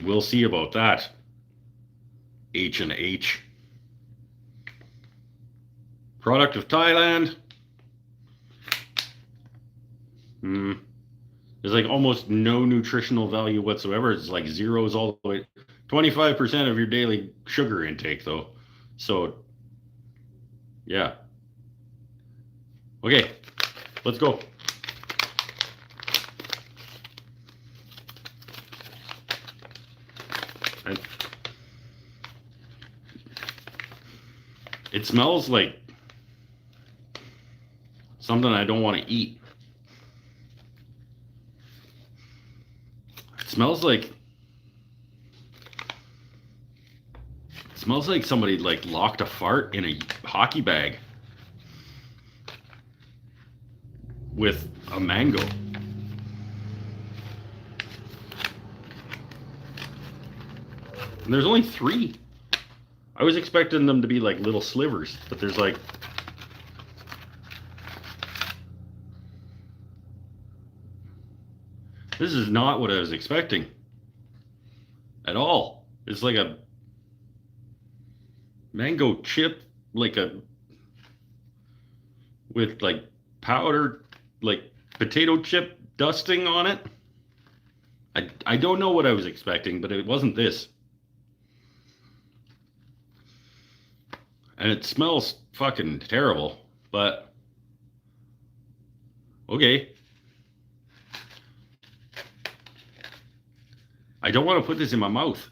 We'll see about that. H&H. Product of Thailand. There's like almost no nutritional value whatsoever. It's like zeros all the way. 25% of your daily sugar intake, though. So, yeah. Okay, let's go. It smells like something I don't want to eat. It smells like somebody like locked a fart in a hockey bag with a mango. And there's only 3. I was expecting them to be like little slivers, but there's like this is not what I was expecting at all. It's like a mango chip, like a with like powdered like potato chip dusting on it. I don't know what I was expecting, but it wasn't this. And it smells fucking terrible, but okay. I don't want to put this in my mouth.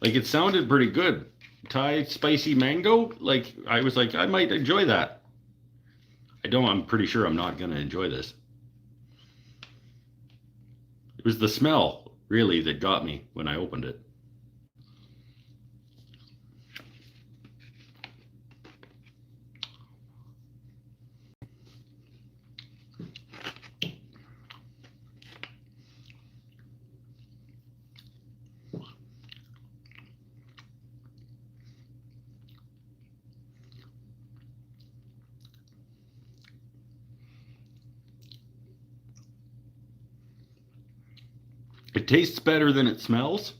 Like, it sounded pretty good. Thai spicy mango, like, I was like, I might enjoy that. I'm pretty sure I'm not going to enjoy this. It was the smell, really, that got me when I opened it. It tastes better than it smells.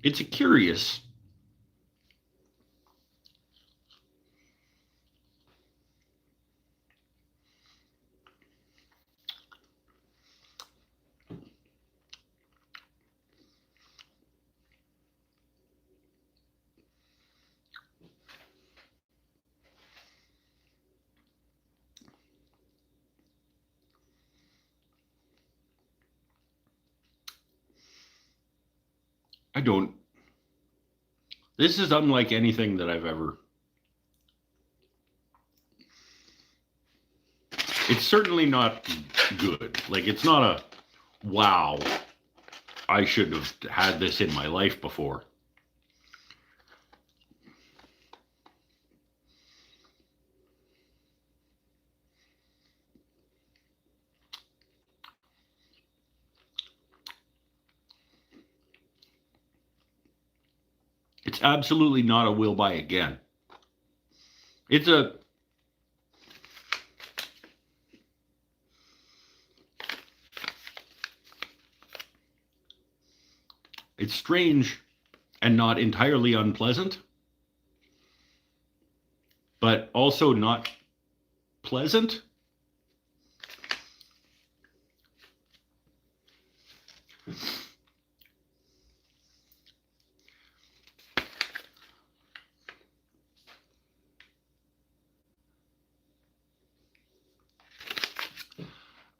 It's curious. This is unlike anything that I've ever. It's certainly not good. Like, it's not a, wow, I should have had this in my life before. It's absolutely not a will buy again. It's strange and not entirely unpleasant, but also not pleasant.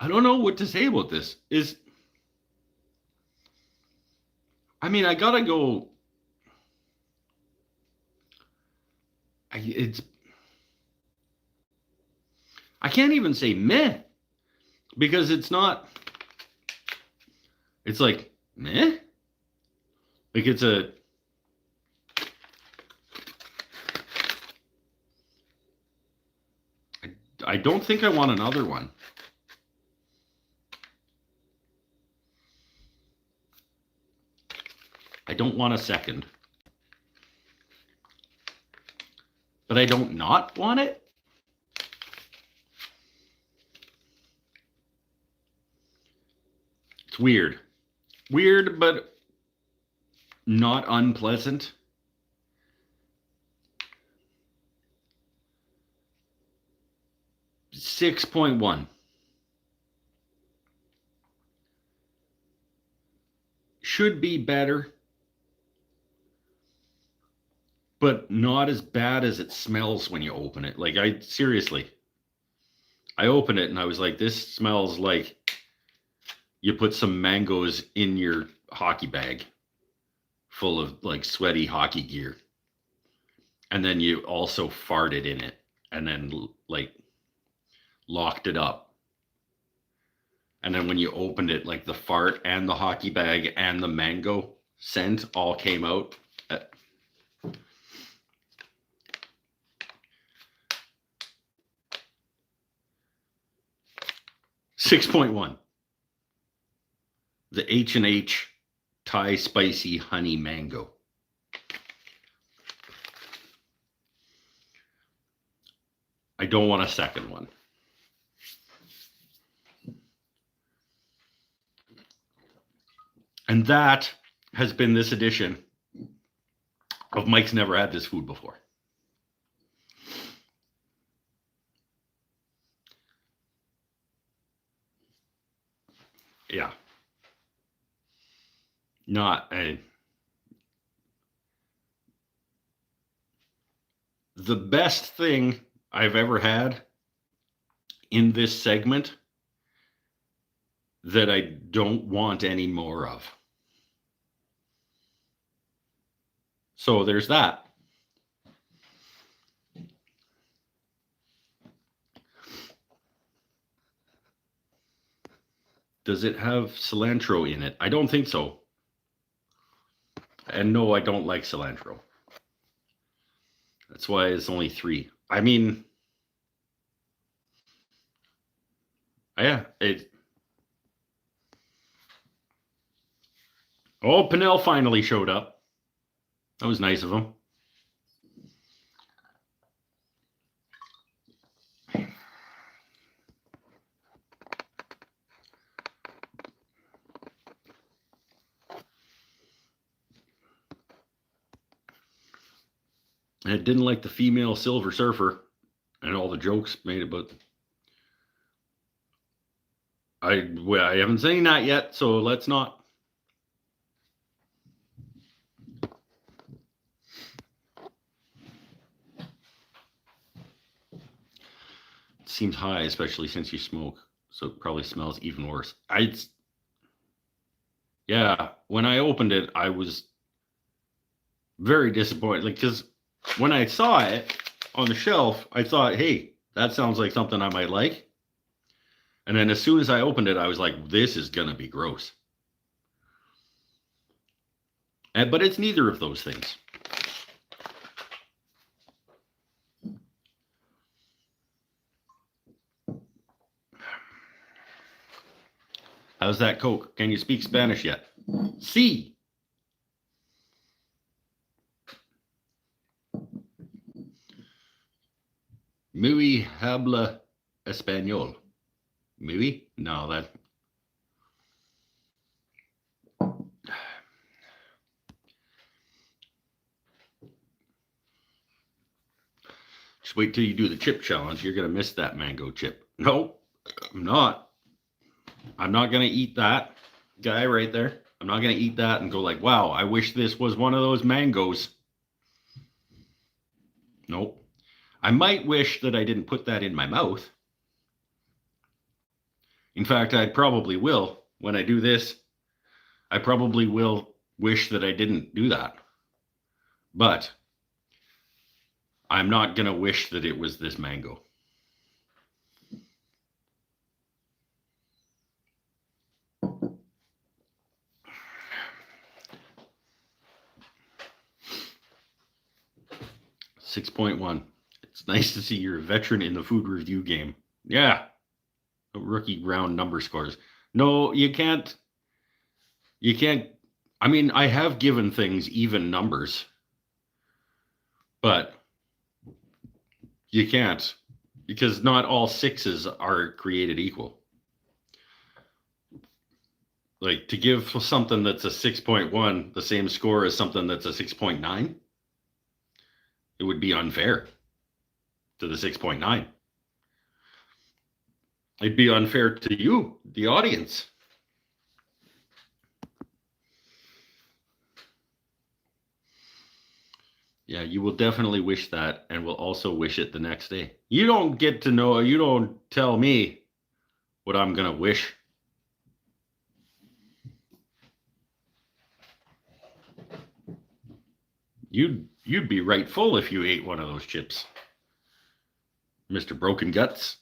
I don't know what to say about this. I gotta go. I can't even say meh, because it's not. It's like meh. Like, it's a. I don't think I want another one. I don't want a second. but I don't not want it. It's weird. Weird, but not unpleasant. $6.1. Should be better, but not as bad as it smells when you open it. Like, I opened it and I was like, this smells like you put some mangoes in your hockey bag full of like sweaty hockey gear. And then you also farted in it and then like locked it up. And then when you opened it, like the fart and the hockey bag and the mango scent all came out. 6.1. The H&H Thai Spicy Honey Mango. I don't want a second one. And that has been this edition of Mike's Never Had This Food Before. Yeah. The best thing I've ever had in this segment that I don't want any more of. So there's that. Does it have cilantro in it? I don't think so. And no, I don't like cilantro. That's why it's only 3. I mean, yeah, Oh, Pinnell finally showed up. That was nice of him. And it didn't like the female Silver Surfer and all the jokes made about. I haven't seen that yet, so let's not. It seems high, especially since you smoke, so it probably smells even worse. Yeah, when I opened it, I was very disappointed, because when I saw it on the shelf, I thought, hey, that sounds like something I might like. And then as soon as I opened it, I was like, this is going to be gross. But it's neither of those things. How's that Coke? Can you speak Spanish yet? Sí. Muy habla español. Muy? No, that. Just wait till you do the chip challenge. You're going to miss that mango chip. No, I'm not. I'm not going to eat that guy right there. I'm not going to eat that and go like, wow, I wish this was one of those mangoes. Nope. I might wish that I didn't put that in my mouth. In fact, I probably will. When I do this, I probably will wish that I didn't do that. But I'm not going to wish that it was this mango. $6.1. It's nice to see you're a veteran in the food review game. Yeah. Rookie round number scores. No, you can't. You can't. I mean, I have given things even numbers, but You can't, because not all sixes are created equal. Like, to give something that's a 6.1 the same score as something that's a 6.9, it would be unfair to the 6.9. It'd be unfair to you, the audience. Yeah, you will definitely wish that, and will also wish it the next day. You don't get to know, you don't tell me what I'm going to wish. You'd be right full if you ate one of those chips, Mr. Broken Guts.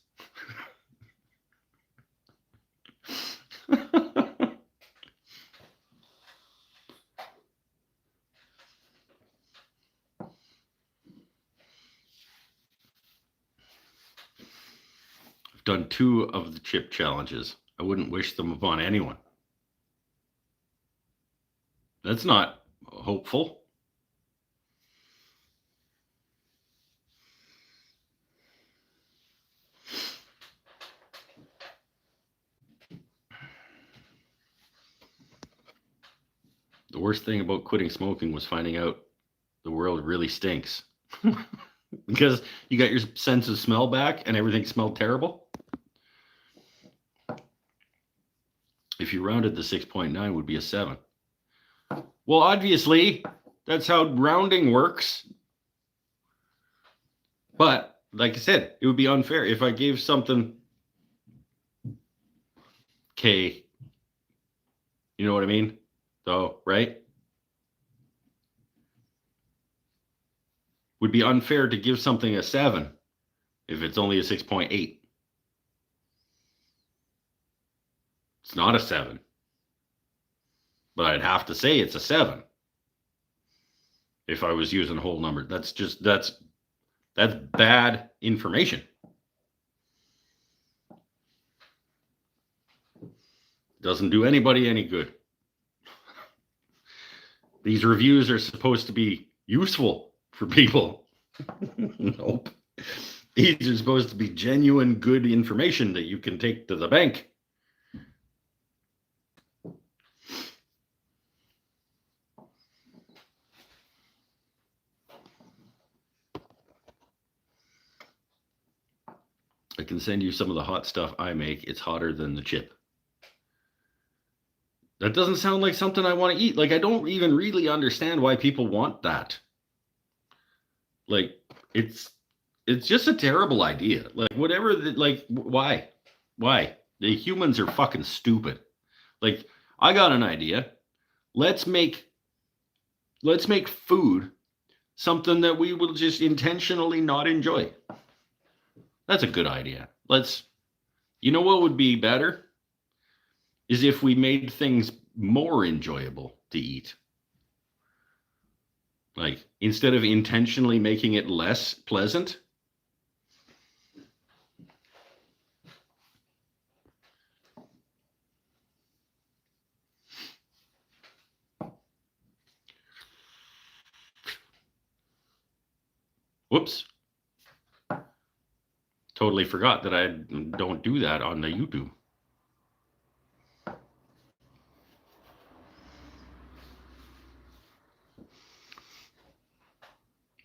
I've done 2 of the chip challenges. I wouldn't wish them upon anyone. That's not hopeful. The worst thing about quitting smoking was finding out the world really stinks. Because you got your sense of smell back and everything smelled terrible. If you rounded, the 6.9 would be a 7. Well, obviously, that's how rounding works. But, like I said, it would be unfair if I gave something K. You know what I mean? So, right? Would be unfair to give something a 7 if it's only a 6.8. It's not a 7. But I'd have to say it's a 7 if I was using whole number. That's bad information. Doesn't do anybody any good. These reviews are supposed to be useful for people. Nope. These are supposed to be genuine, good information that you can take to the bank. I can send you some of the hot stuff I make. It's hotter than the chip. That doesn't sound like something I want to eat. Like, I don't even really understand why people want that. Like, it's just a terrible idea. Like, whatever, like, why? The humans are fucking stupid. Like, I got an idea. Let's make food something that we will just intentionally not enjoy. That's a good idea. You know what would be better? Is if we made things more enjoyable to eat. Like, instead of intentionally making it less pleasant. Whoops. Totally forgot that I don't do that on the YouTube.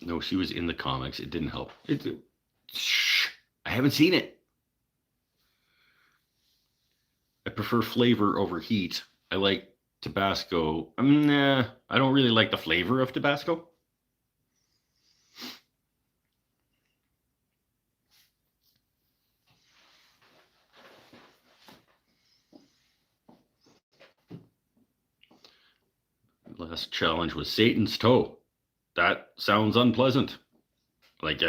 No, she was in the comics. It didn't help. Shh. I haven't seen it. I prefer flavor over heat. I like Tabasco. I don't really like the flavor of Tabasco. Last challenge was Satan's toe. That sounds unpleasant. Like,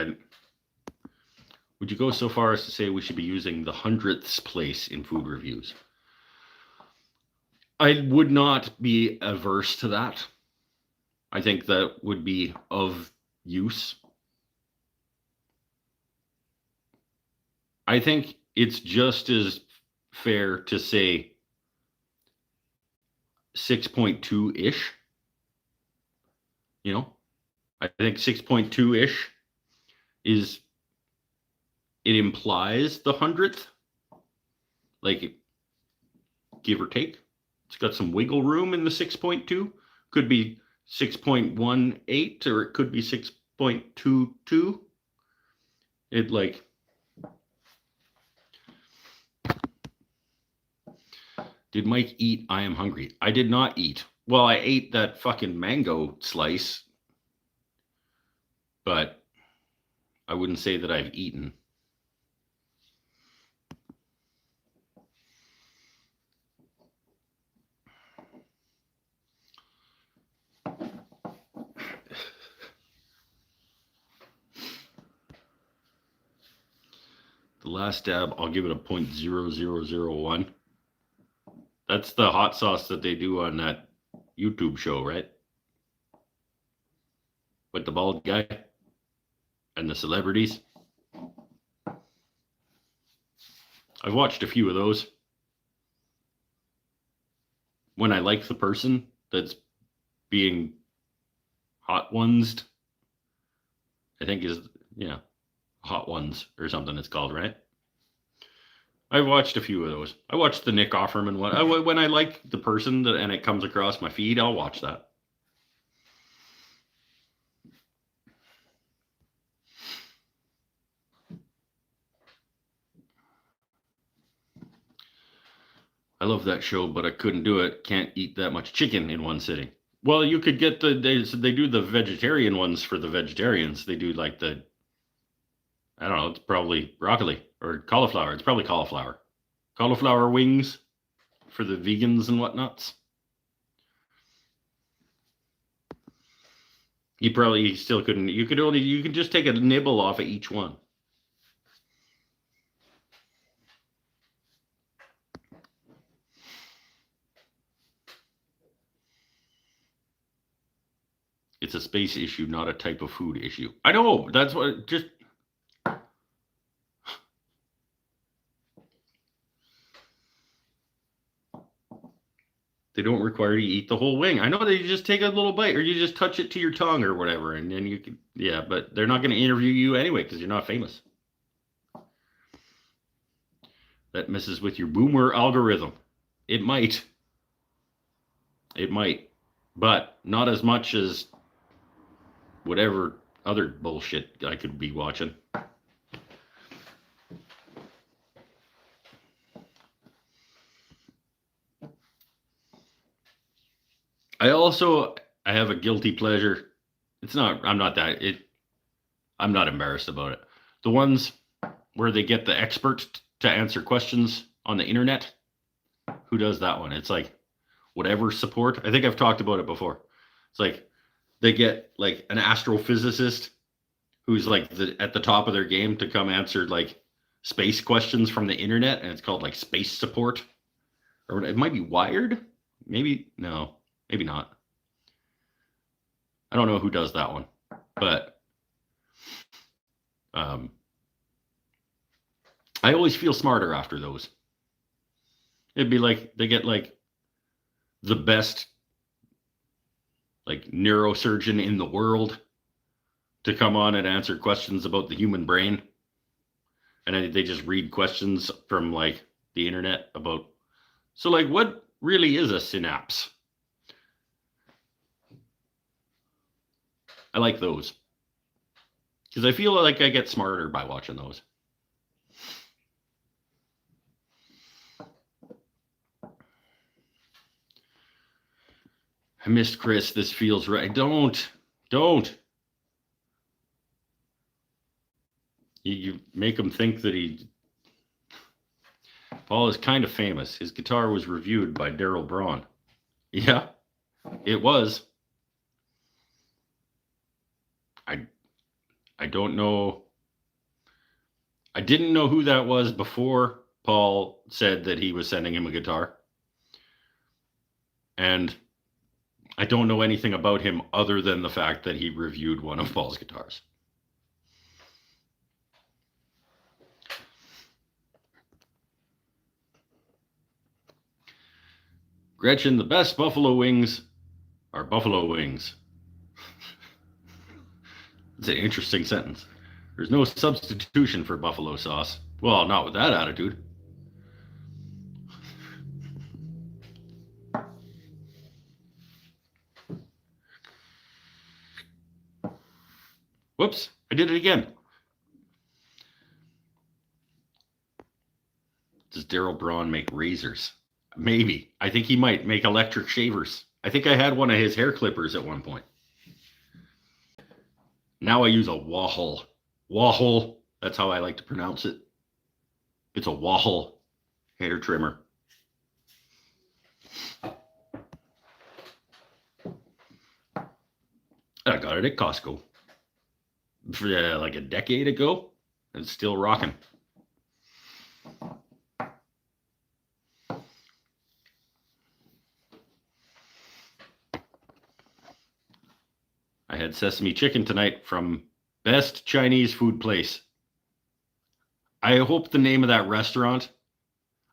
would you go so far as to say we should be using the 100th place in food reviews? I would not be averse to that. I think that would be of use. I think it's just as fair to say 6.2-ish. You know, I think 6.2-ish is it implies the 100th, like give or take. It's got some wiggle room in the 6.2. Could be 6.18 or it could be 6.22. It like did Mike eat I am hungry? I did not eat. Well, I ate that fucking mango slice, but I wouldn't say that I've eaten. The last dab, I'll give it a 0.0001. That's the hot sauce that they do on that YouTube show, right? With the bald guy and the celebrities. I've watched a few of those. When I like the person that's being hot onesed, I think is, yeah, hot ones or something it's called, right? I've watched a few of those. I watched the Nick Offerman one. When I like the person and it comes across my feed, I'll watch that. I love that show, but I couldn't do it. Can't eat that much chicken in one sitting. Well, you could get they do the vegetarian ones for the vegetarians. They do like I don't know, it's probably broccoli or cauliflower. It's probably cauliflower. Cauliflower wings for the vegans and whatnots. You still couldn't. You could just take a nibble off of each one. It's a space issue, not a type of food issue. I know. That's what just. They don't require you to eat the whole wing. I know that you just take a little bite or you just touch it to your tongue or whatever. And then you can, yeah, but they're not going to interview you anyway because you're not famous. That messes with your boomer algorithm. It might. It might. But not as much as whatever other bullshit I could be watching. I have a guilty pleasure. I'm not embarrassed about it. The ones where they get the expert to answer questions on the internet. Who does that one? It's like whatever support. I think I've talked about it before. It's like they get like an astrophysicist who's like at the top of their game to come answer like space questions from the internet, and it's called like space support. Or it might be Wired. Maybe no. Maybe not. I don't know who does that one, but I always feel smarter after those. It'd be like they get like the best like neurosurgeon in the world to come on and answer questions about the human brain. And they just read questions from like the internet about, so like what really is a synapse? I like those because I feel like I get smarter by watching those. I missed Chris. This feels right. Don't. You make him think that Paul is kind of famous. His guitar was reviewed by Daryl Braun. Yeah, it was. I don't know. I didn't know who that was before Paul said that he was sending him a guitar. And I don't know anything about him other than the fact that he reviewed one of Paul's guitars. Gretchen, the best buffalo wings are buffalo wings. It's an interesting sentence. There's no substitution for buffalo sauce. Well, not with that attitude. Whoops, I did it again. Does Daryl Braun make razors? Maybe. I think he might make electric shavers. I think I had one of his hair clippers at one point. Now I use a wahole. Wahole, that's how I like to pronounce it. It's a wahole hair trimmer. I got it at Costco for like a decade ago. It's still rocking. I had sesame chicken tonight from Best Chinese Food Place. I hope the name of that restaurant,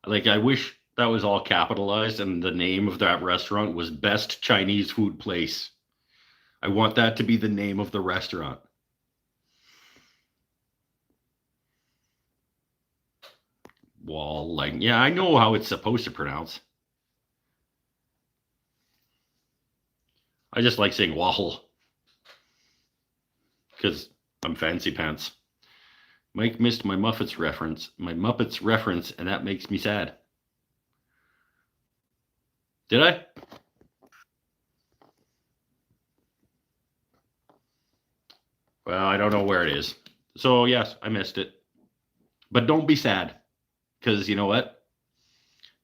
like I wish that was all capitalized and the name of that restaurant was Best Chinese Food Place. I want that to be the name of the restaurant. Wall, like, yeah, I know how it's supposed to pronounce. I just like saying waffle because I'm fancy pants. Mike missed my Muppets reference, and that makes me sad. Did I? Well, I don't know where it is. So, yes, I missed it. But don't be sad, because you know what?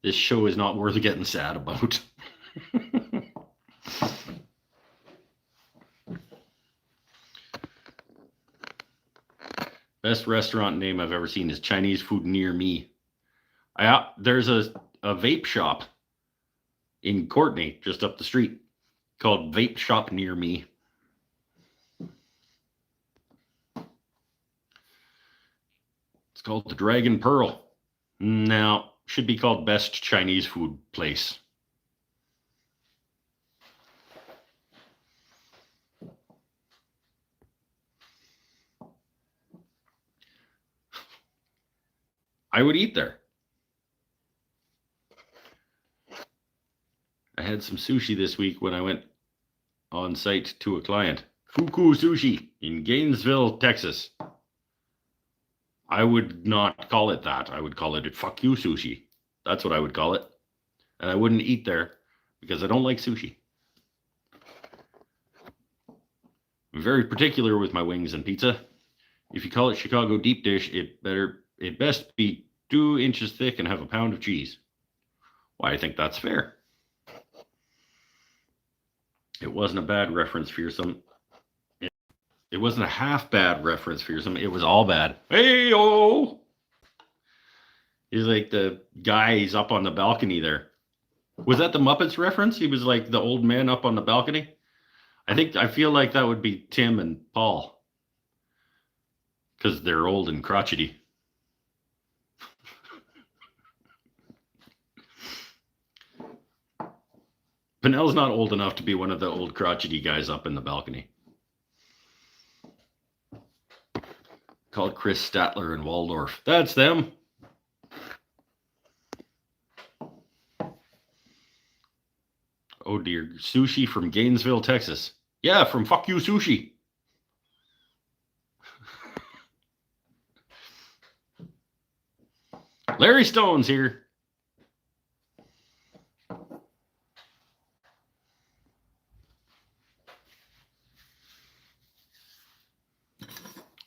This show is not worth getting sad about. Best restaurant name I've ever seen is Chinese Food Near Me. There's a vape shop in Courtney, just up the street, called Vape Shop Near Me. It's called the Dragon Pearl. Now, should be called Best Chinese Food Place. I would eat there. I had some sushi this week when I went on site to a client. Fuku Sushi in Gainesville, Texas. I would not call it that. I would call it fuck you sushi. That's what I would call it. And I wouldn't eat there because I don't like sushi. I'm very particular with my wings and pizza. If you call it Chicago deep dish, it best be 2 inches thick and have a pound of cheese. Why, I think that's fair. It wasn't a bad reference, Fearsome. It wasn't a half bad reference, Fearsome. It was all bad. Hey-o! He's like the guy, he's up on the balcony there. Was that the Muppets reference? He was like the old man up on the balcony? I feel like that would be Tim and Paul. Because they're old and crotchety. Pinnell's not old enough to be one of the old crotchety guys up in the balcony. Called Chris Statler and Waldorf. That's them. Oh dear. Sushi from Gainesville, Texas. Yeah, from Fuck You Sushi. Larry Stone's here.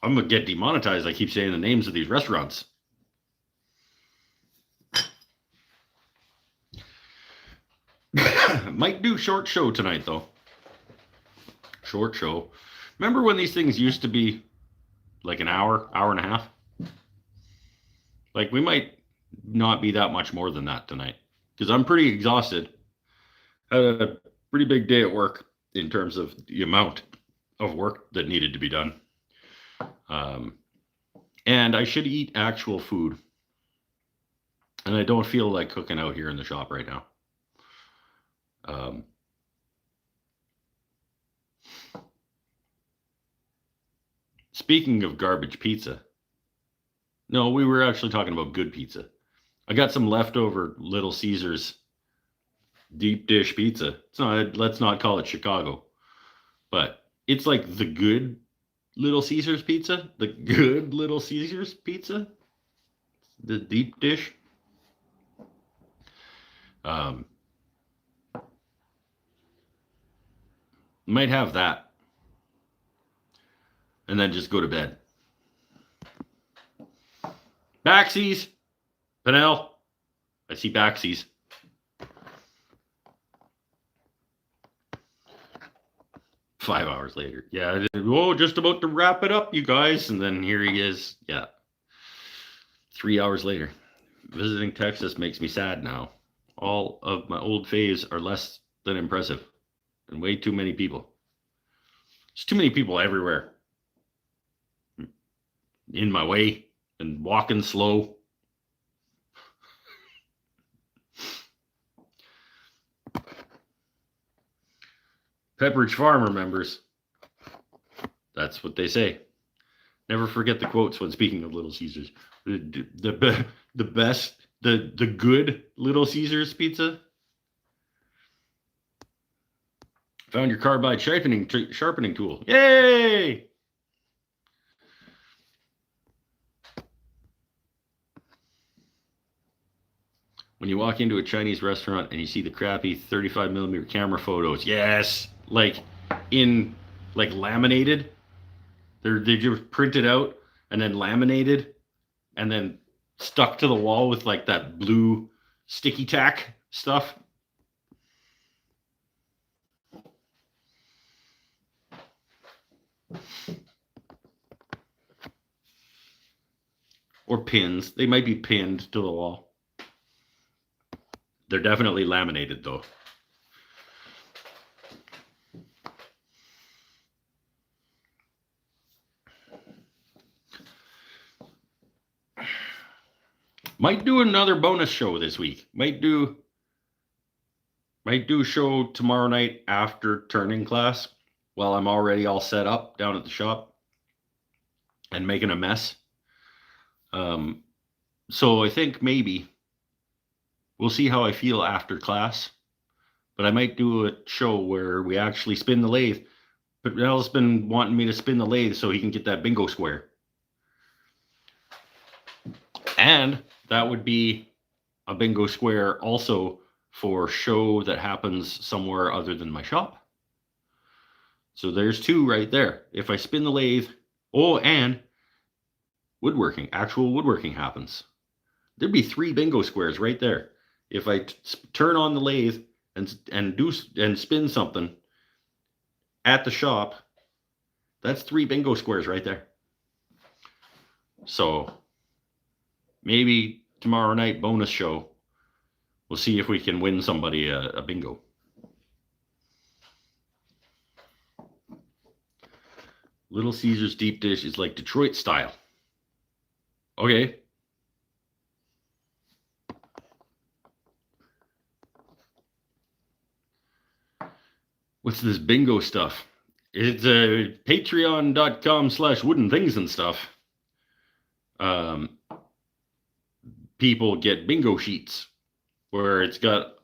I'm going to get demonetized. I keep saying the names of these restaurants. Might do short show tonight, though. Short show. Remember when these things used to be like an hour and a half? Like, we might not be that much more than that tonight. Because I'm pretty exhausted. Had a pretty big day at work in terms of the amount of work that needed to be done. And I should eat actual food. And I don't feel like cooking out here in the shop right now. Speaking of garbage pizza, no, we were actually talking about good pizza. I got some leftover Little Caesars deep dish pizza. It's not. Let's not call it Chicago, but it's like the good Little Caesars pizza. The good Little Caesars pizza. The deep dish. Um, might have that, and then just go to bed. Backsies, Panel. I see backsies. Five hours later. Yeah. Oh, just about to wrap it up, you guys. And then here he is. Yeah. 3 hours later. Visiting Texas makes me sad now. All of my old faves are less than impressive. And way too many people. There's too many people everywhere. In my way and walking slow. Pepperidge Farm remembers. That's what they say. Never forget the quotes when speaking of Little Caesars. The best, the good Little Caesars pizza. Found your carbide sharpening tool. Yay! When you walk into a Chinese restaurant and you see the crappy 35mm camera photos, yes, like laminated. They just printed out and then laminated and then stuck to the wall with like that blue sticky tack stuff. Or pins. They might be pinned to the wall. They're definitely laminated though. Might do another bonus show this week. Might do a show tomorrow night after turning class while I'm already all set up down at the shop and making a mess. So I think maybe we'll see how I feel after class, but I might do a show where we actually spin the lathe. But Mel's been wanting me to spin the lathe so he can get that bingo square. And that would be a bingo square also for show that happens somewhere other than my shop. So there's two right there. If I spin the lathe, and woodworking, actual woodworking happens. There'd be 3 bingo squares right there. If I turn on the lathe and spin something at the shop, that's 3 bingo squares right there. So maybe tomorrow night bonus show, we'll see if we can win somebody a bingo. Little Caesars deep dish is like Detroit style. Okay. What's this bingo stuff? It's patreon.com/wooden things and stuff. People get bingo sheets where it's got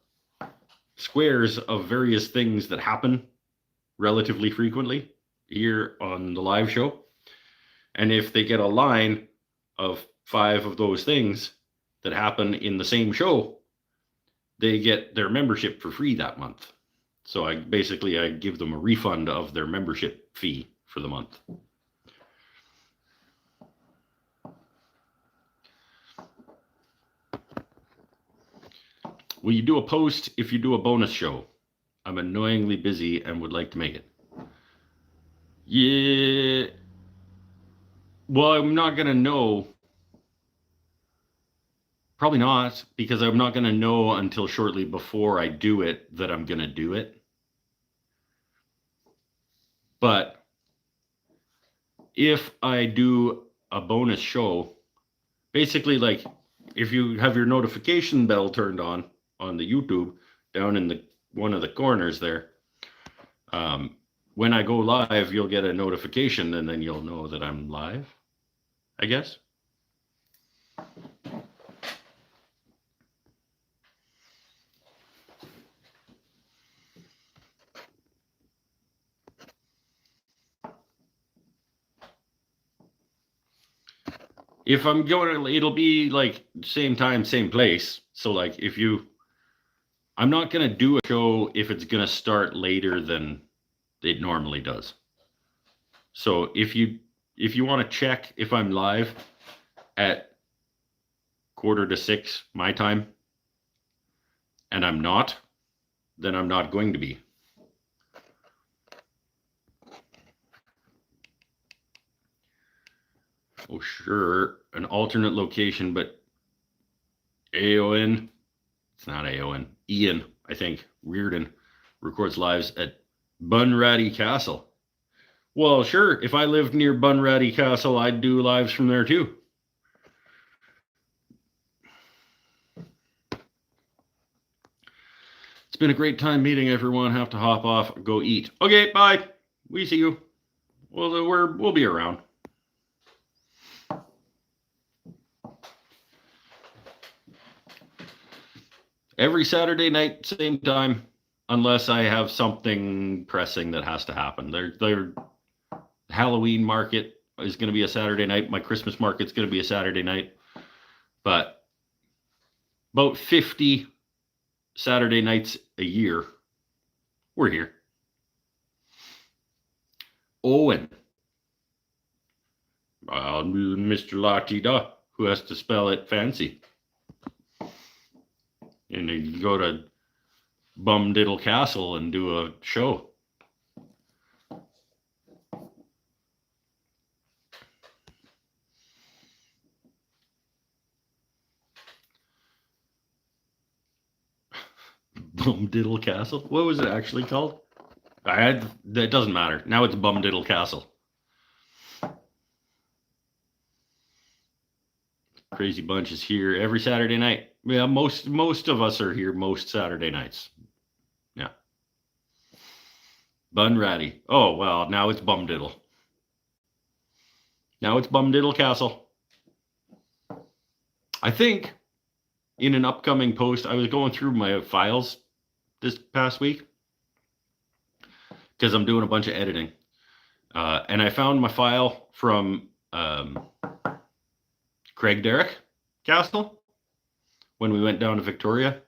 squares of various things that happen relatively frequently here on the live show. And if they get a line of 5 of those things that happen in the same show, they get their membership for free that month. So I give them a refund of their membership fee for the month. Will you do a post if you do a bonus show? I'm annoyingly busy and would like to make it. Yeah. Well, I'm not going to know. Probably not, because I'm not going to know until shortly before I do it that I'm going to do it. But if I do a bonus show, basically like if you have your notification bell turned on the YouTube down in one of the corners there, when I go live, you'll get a notification, and then you'll know that I'm live, I guess. If I'm going, it'll be like same time, same place. So like I'm not going to do a show if it's going to start later than it normally does. So if you want to check if I'm live at 5:45 my time, and I'm not, then I'm not going to be. Oh, sure, an alternate location, but AON, it's not AON, Ian, I think, Reardon, records lives at Bunratty Castle. Well, sure, if I lived near Bunratty Castle, I'd do lives from there too. It's been a great time meeting everyone. Have to hop off, go eat. Okay, bye. We see you. Well, we'll be around. Every Saturday night, same time, unless I have something pressing that has to happen. Their Halloween market is going to be a Saturday night. My Christmas market's going to be a Saturday night. But about 50 Saturday nights a year, we're here. Owen. Mr. La-Ti-Da, who has to spell it fancy. And you go to Bumdiddle Castle and do a show. Bumdiddle Castle? What was it actually called? That doesn't matter. Now it's Bumdiddle Castle. Crazy Bunch is here every Saturday night. Yeah, most of us are here most Saturday nights. Yeah. Bunratty. Oh, well, now it's Bumdiddle. Now it's Bumdiddle Castle. I think in an upcoming post, I was going through my files this past week because I'm doing a bunch of editing. And I found my file from Craig Derrick Castle when we went down to Victoria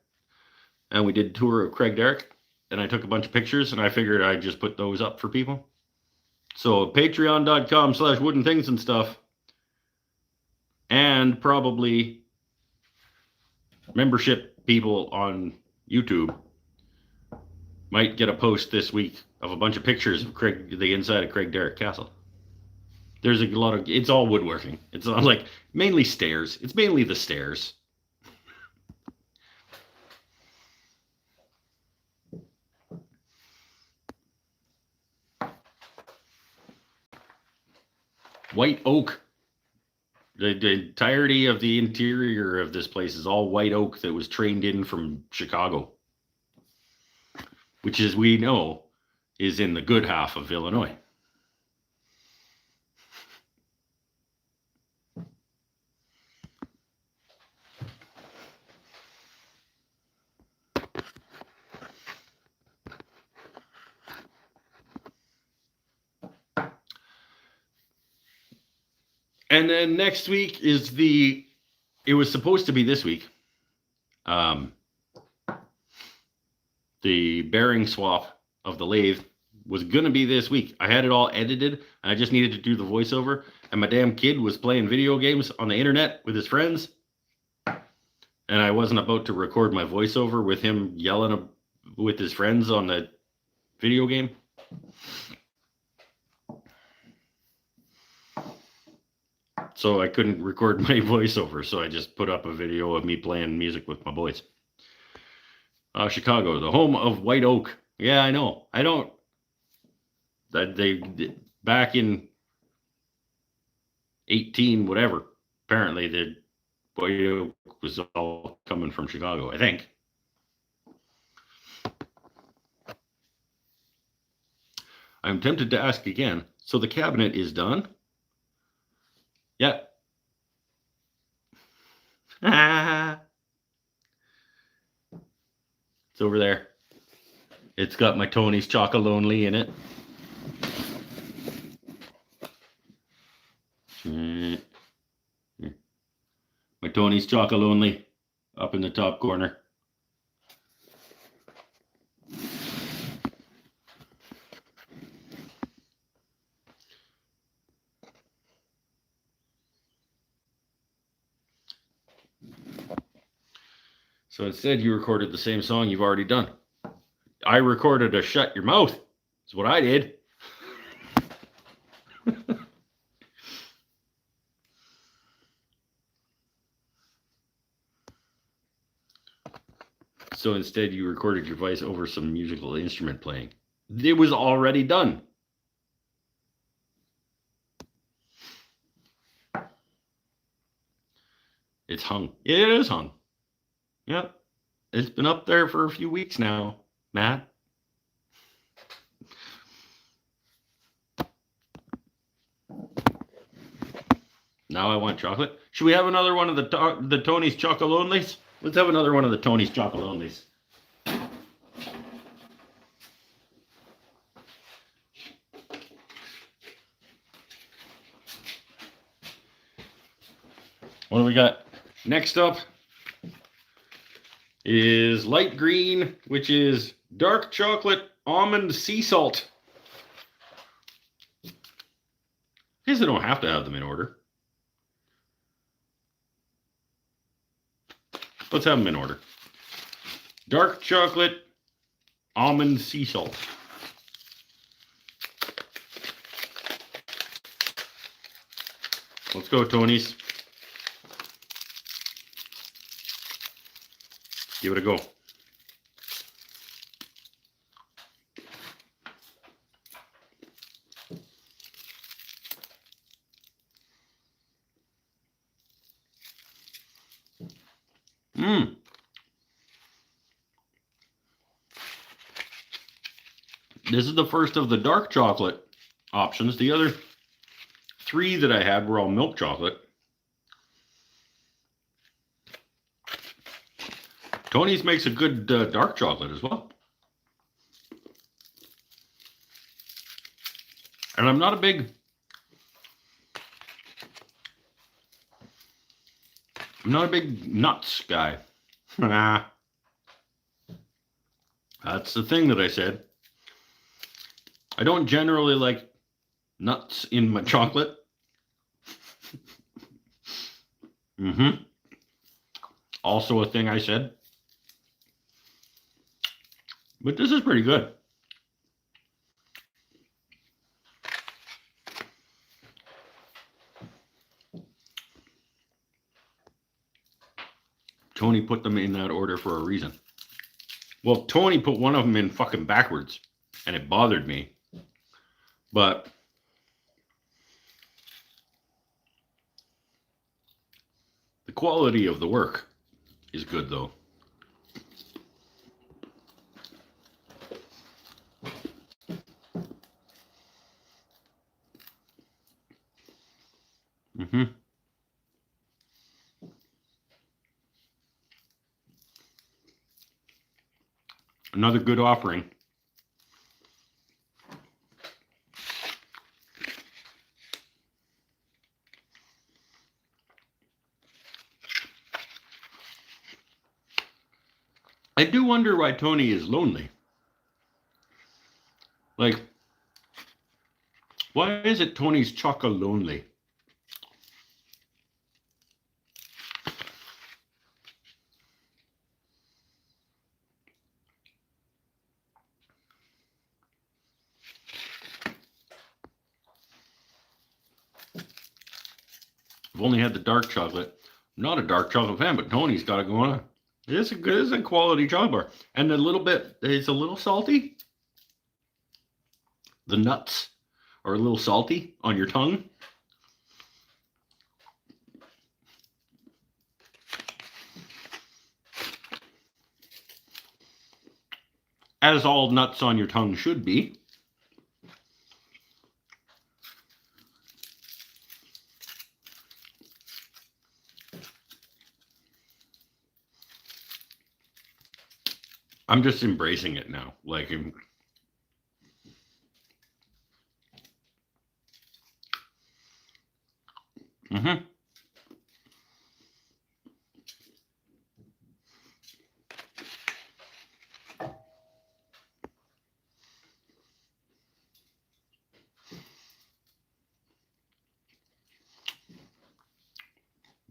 and we did a tour of Craig Derrick, and I took a bunch of pictures, and I figured I'd just put those up for people. So patreon.com/wooden things and stuff, and probably membership people on YouTube might get a post this week of a bunch of pictures of the inside of Craig Derrick Castle. There's a lot of, it's all woodworking. It's not like mainly stairs. It's mainly the stairs. White oak. The entirety of the interior of this place is all white oak that was trained in from Chicago, which, as we know, is in the good half of Illinois. And then next week is it was supposed to be this week. The bearing swap of the lathe was going to be this week. I had it all edited, and I just needed to do the voiceover. And my damn kid was playing video games on the internet with his friends. And I wasn't about to record my voiceover with him yelling with his friends on the video game. So I couldn't record my voiceover, so I just put up a video of me playing music with my boys. Chicago, the home of white oak. Yeah, I know. I don't. They back in 18 whatever. Apparently, the white oak was all coming from Chicago, I think. I'm tempted to ask again. So the cabinet is done? Yeah. It's over there. It's got my Tony's Chocolonely in it. My Tony's Chocolonely up in the top corner. So instead, you recorded the same song you've already done. I recorded a Shut Your Mouth. That's what I did. So instead, you recorded your voice over some musical instrument playing. It was already done. It's hung. It is hung. Yep. It's been up there for a few weeks now, Matt. Now I want chocolate. Should we have another one of the Tony's Chocolonelys? Let's have another one of the Tony's Chocolonelys. What do we got? Next up is light green, which is dark chocolate almond sea salt. I guess I don't have to have them in order. Let's have them in order. Dark chocolate almond sea salt. Let's go, Tony's. Give it a go. This is the first of the dark chocolate options. The other 3 that I had were all milk chocolate. Tony's makes a good dark chocolate as well. And I'm not a big nuts guy. Nah. That's the thing that I said. I don't generally like nuts in my chocolate. Also a thing I said. But this is pretty good. Tony put them in that order for a reason. Well, Tony put one of them in fucking backwards, and it bothered me. But the quality of the work is good, though. Another good offering. I do wonder why Tony is lonely. Like, why is it Tony's Chocolonely? I've only had the dark chocolate. I'm not a dark chocolate fan, but Tony's got it going on. It's a quality chocolate bar. And a little bit, it's a little salty. The nuts are a little salty on your tongue. As all nuts on your tongue should be. I'm just embracing it now. Like, mm-hmm.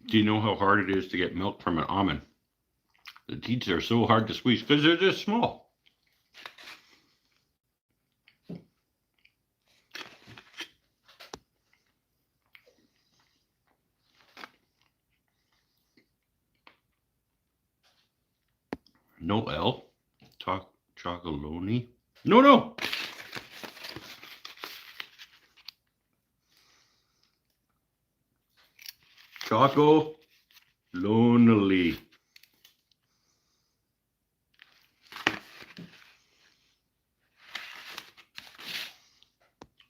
Do you know how hard it is to get milk from an almond? The teats are so hard to squeeze because they're just small. No L. Chocolonely. No. Choco lonely.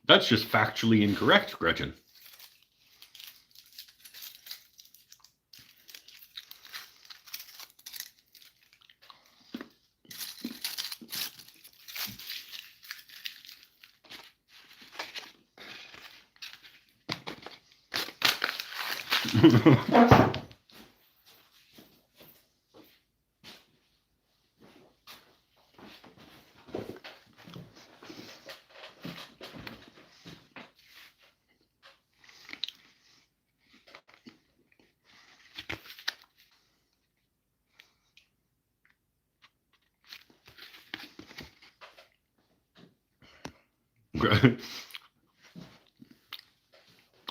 That's just factually incorrect, Gretchen.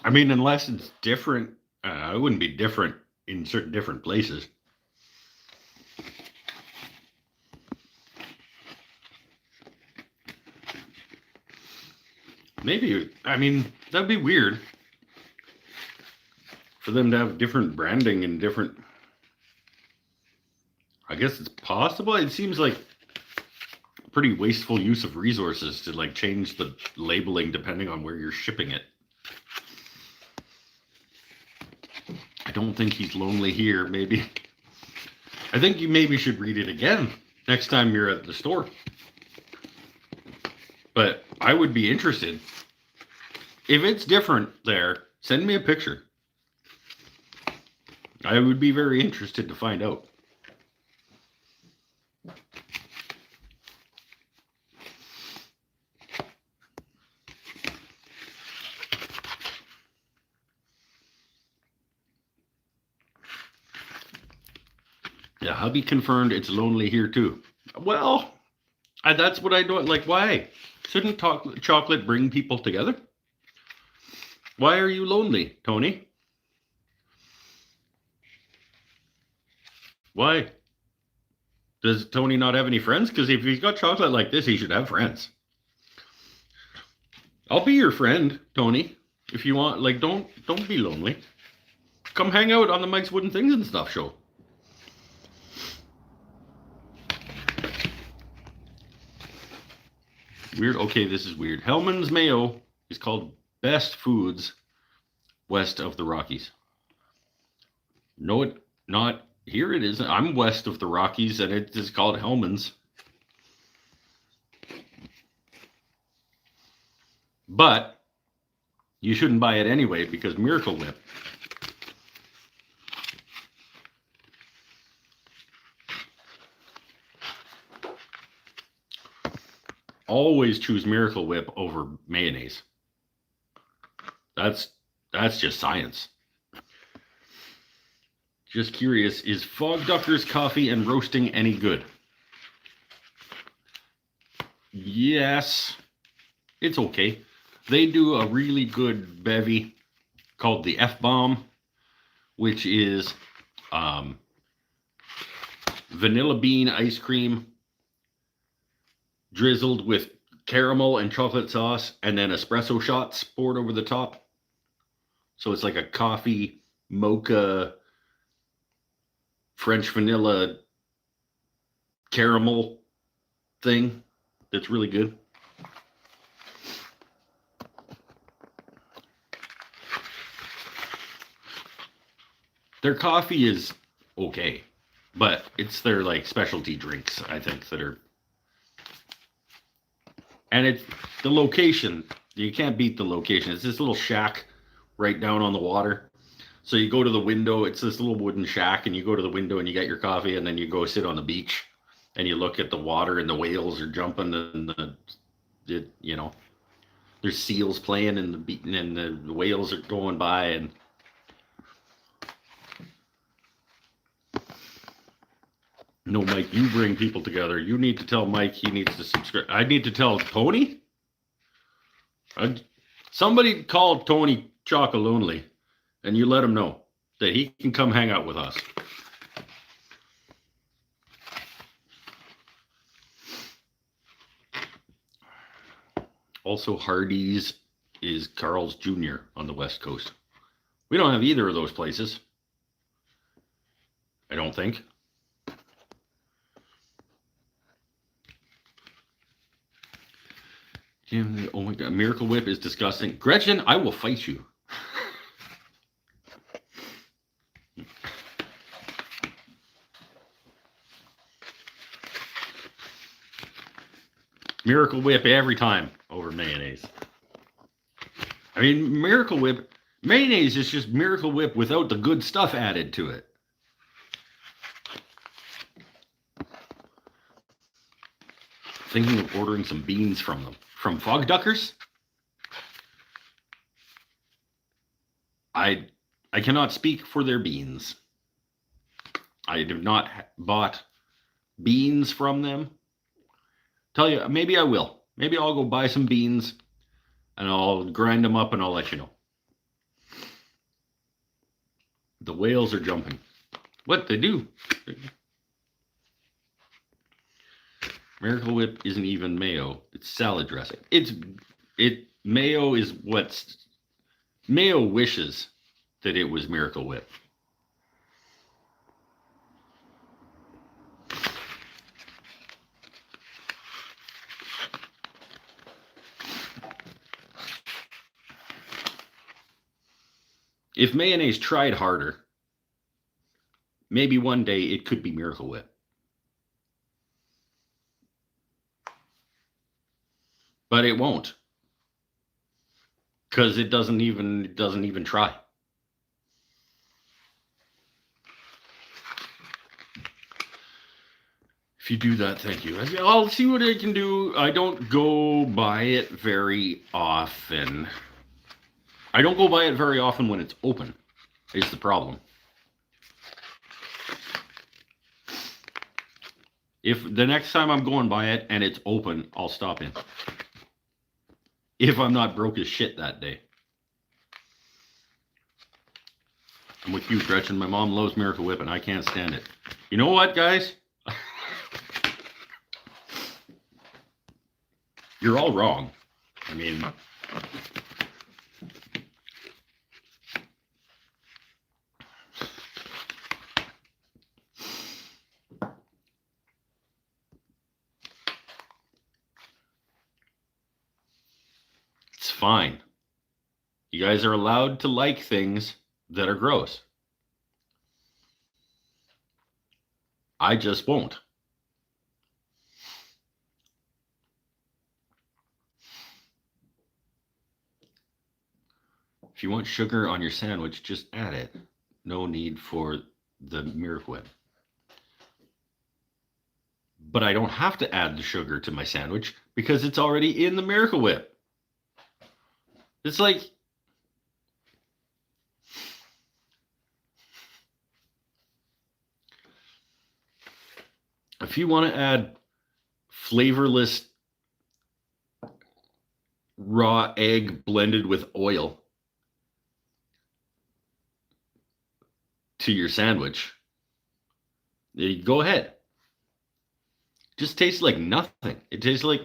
I mean, unless it's different, it wouldn't be different in certain different places. Maybe, I mean, that'd be weird for them to have different branding and different. I guess it's possible. It seems like a pretty wasteful use of resources to like change the labeling depending on where you're shipping it. I don't think he's lonely here. Maybe. I think you maybe should read it again next time you're at the store. But I would be interested. If it's different there, send me a picture. I would be very interested to find out. Yeah, hubby confirmed it's lonely here too. Well, that's what I don't like. Why? Shouldn't chocolate bring people together? Why are you lonely, Tony? Why? Does Tony not have any friends? Because if he's got chocolate like this, he should have friends. I'll be your friend, Tony. If you want, like, don't be lonely. Come hang out on the Mike's Wooden Things and Stuff show. Weird. Okay, this is weird. Hellman's Mayo is called Best Foods west of the Rockies. No, it not. Here it is. I'm west of the Rockies, and it is called Hellman's. But you shouldn't buy it anyway because Miracle Whip. Always choose Miracle Whip over mayonnaise. That's just science. Just curious, is Fog Ducker's coffee and roasting any good? Yes, it's okay. They do a really good bevy called the F-Bomb, which is vanilla bean ice cream drizzled with caramel and chocolate sauce, and then espresso shots poured over the top. So it's like a coffee mocha French vanilla caramel thing that's really good. Their coffee is okay. But it's their like specialty drinks, I think, that are, and it's the location. You can't beat the location. It's this little shack right down on the water. So you go to the window. It's this little wooden shack, and you go to the window and you get your coffee, and then you go sit on the beach, and you look at the water, and the whales are jumping, and you know, there's seals playing, and the whales are going by, and no, Mike, you bring people together. You need to tell Mike he needs to subscribe. I need to tell Tony. Somebody call Tony Chocolonely, and you let him know that he can come hang out with us. Also, Hardee's is Carl's Jr. on the West Coast. We don't have either of those places. I don't think. Jim, oh my God, Miracle Whip is disgusting. Gretchen, I will fight you. Miracle Whip every time over mayonnaise. I mean, Miracle Whip, mayonnaise is just Miracle Whip without the good stuff added to it. Thinking of ordering some beans from them. From Fog Duckers? I cannot speak for their beans. I have not bought beans from them. Tell you, maybe I will. Maybe I'll go buy some beans and I'll grind them up and I'll let you know. The whales are jumping. What they do? Miracle Whip isn't even mayo. It's salad dressing. Mayo is what's mayo wishes that it was Miracle Whip. If mayonnaise tried harder, maybe one day it could be Miracle Whip. But it won't. Because it doesn't even try. If you do that, thank you. I'll see what I can do. I don't go buy it very often. I don't go buy it very often when it's open, is the problem. If the next time I'm going by it and it's open, I'll stop in. If I'm not broke as shit that day. I'm with you, Gretchen. My mom loves Miracle Whip and I can't stand it. You know what, guys? You're all wrong. I mean, it's fine. You guys are allowed to like things that are gross. I just won't. If you want sugar on your sandwich, just add it. No need for the Miracle Whip. But I don't have to add the sugar to my sandwich because it's already in the Miracle Whip. It's like, if you want to add flavorless raw egg blended with oil to your sandwich, go ahead. Just tastes like nothing. It tastes like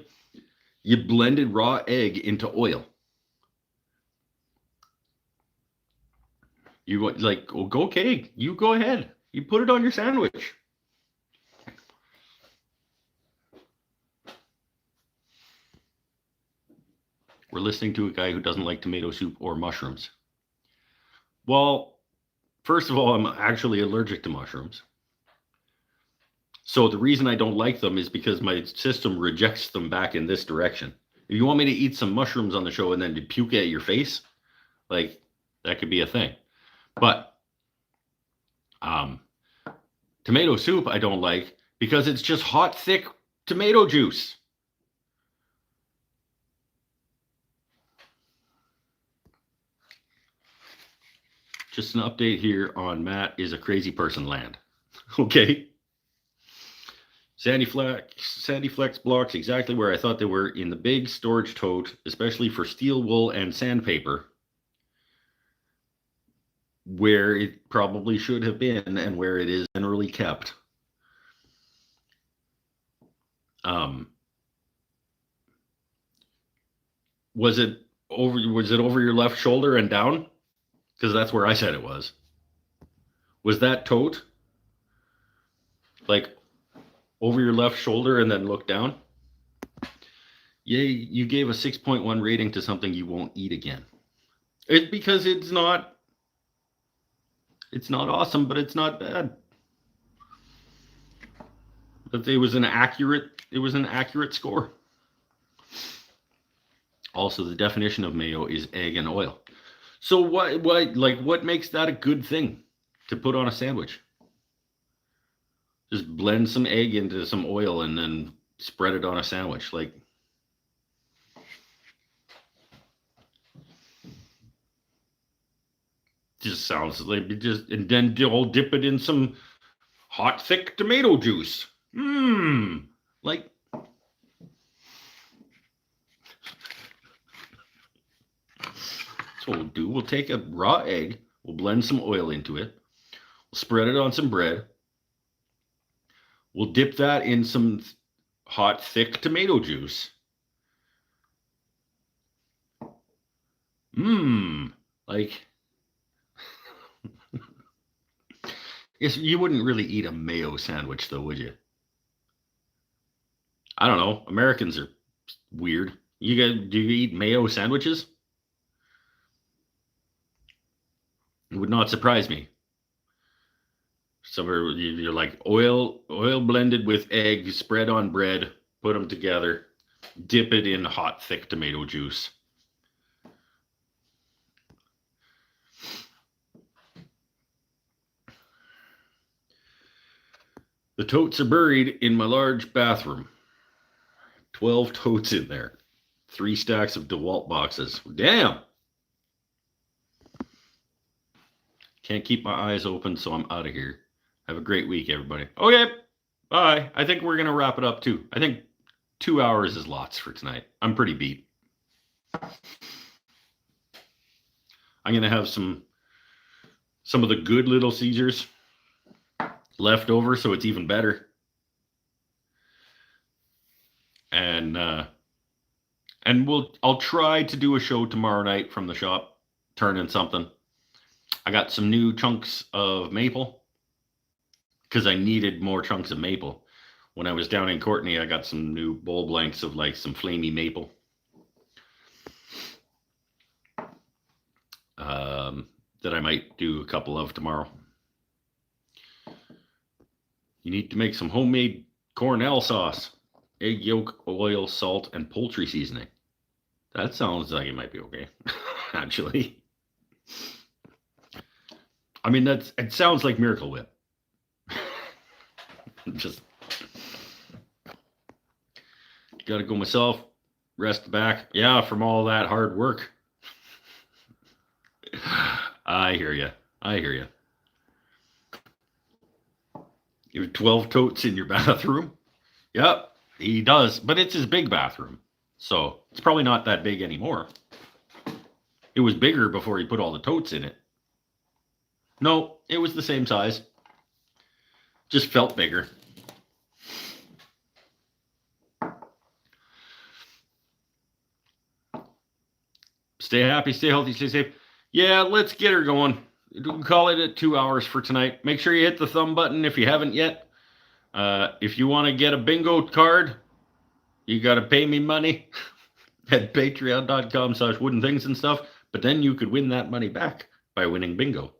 you blended raw egg into oil. You like, okay, you go ahead. You put it on your sandwich. We're listening to a guy who doesn't like tomato soup or mushrooms. Well, first of all, I'm actually allergic to mushrooms. So the reason I don't like them is because my system rejects them back in this direction. If you want me to eat some mushrooms on the show and then to puke at your face, like that could be a thing. But tomato soup I don't like because it's just hot, thick tomato juice. Just an update here on Matt is a crazy person land. Okay. Sandy Flex blocks exactly where I thought they were in the big storage tote, especially for steel wool and sandpaper, where it probably should have been and where it is generally kept. Was it over your left shoulder and down? Because that's where I said it was. Was that tote like over your left shoulder and then look down? Yay, you gave a 6.1 rating to something you won't eat again. It's because it's not awesome, but it's not bad. But it was an accurate score. Also, the definition of mayo is egg and oil. So what makes that a good thing to put on a sandwich? Just blend some egg into some oil and then spread it on a sandwich. Like, just sounds like and then I'll dip it in some hot, thick tomato juice. Like, so we'll take a raw egg, we'll blend some oil into it, we'll spread it on some bread, we'll dip that in some hot, thick tomato juice. Like, you wouldn't really eat a mayo sandwich, though, would you? I don't know. Americans are weird. Do you eat mayo sandwiches? It would not surprise me. Somewhere you're like oil blended with egg, spread on bread, put them together, dip it in hot, thick tomato juice. The totes are buried in my large bathroom. 12 totes in there. 3 stacks of DeWalt boxes. Damn! Can't keep my eyes open, so I'm out of here. Have a great week, everybody. Okay, bye. I think we're going to wrap it up, too. I think 2 hours is lots for tonight. I'm pretty beat. I'm going to have some of the good Little Caesars left over, so it's even better. And I'll try to do a show tomorrow night from the shop, turn in something. I got some new chunks of maple because I needed more chunks of maple. When I was down in Courtenay, I got some new bowl blanks of like some flamey maple. That I might do a couple of tomorrow. You need to make some homemade Cornell sauce. Egg yolk, oil, salt, and poultry seasoning. That sounds like it might be okay, actually. I mean, it sounds like Miracle Whip. Just gotta go myself, rest back. Yeah, from all that hard work. I hear you. You have 12 totes in your bathroom? Yep, he does, but it's his big bathroom. So it's probably not that big anymore. It was bigger before he put all the totes in it. No, it was the same size. Just felt bigger. Stay happy, stay healthy, stay safe. Yeah, let's get her going. We'll call it at 2 hours for tonight. Make sure you hit the thumb button if you haven't yet. If you want to get a bingo card, you got to pay me money at patreon.com/woodenthings and stuff. But then you could win that money back by winning bingo.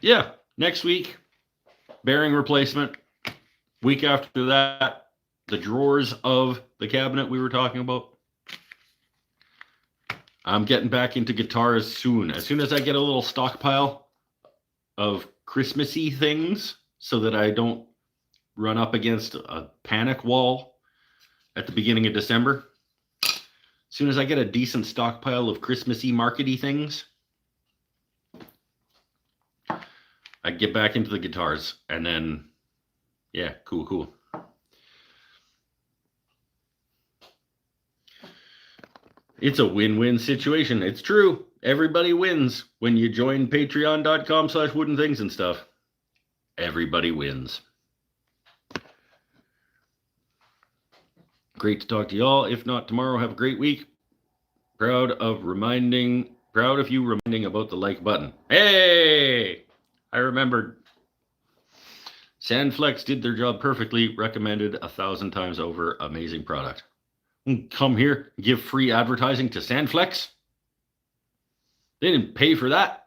yeah, next week, bearing replacement. Week after that, the drawers of the cabinet we were talking about. I'm getting back into guitars soon. As soon as I get a little stockpile of Christmassy things so that I don't run up against a panic wall at the beginning of December. As soon as I get a decent stockpile of Christmassy markety things, I get back into the guitars. And then, yeah, cool. It's a win-win situation. It's true. Everybody wins when you join patreon.com/woodenthings and stuff. Everybody wins. Great to talk to y'all. If not tomorrow, have a great week. Proud of you reminding about the like button. Hey! I remembered. Sandflex did their job perfectly. Recommended 1,000 times over. Amazing product. Come here, give free advertising to Sandflex. They didn't pay for that.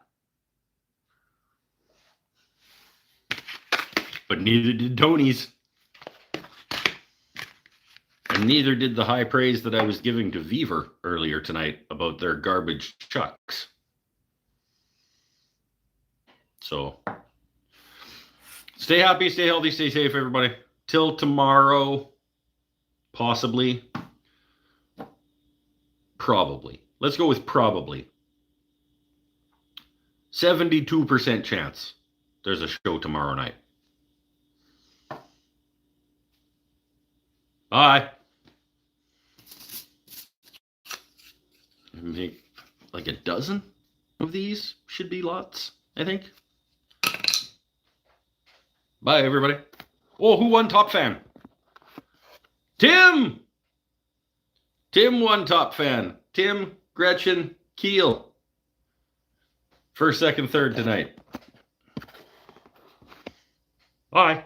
But neither did Tony's. And neither did the high praise that I was giving to Beaver earlier tonight about their garbage chucks. So, stay happy, stay healthy, stay safe, everybody. Till tomorrow, possibly. Probably. Let's go with probably. 72% chance there's a show tomorrow night. Bye. Make like a dozen of these. Should be lots, I think. Bye, everybody. Oh, who won Top Fan? Tim! Tim won Top Fan. Tim, Gretchen, Keel. First, second, third tonight. Bye.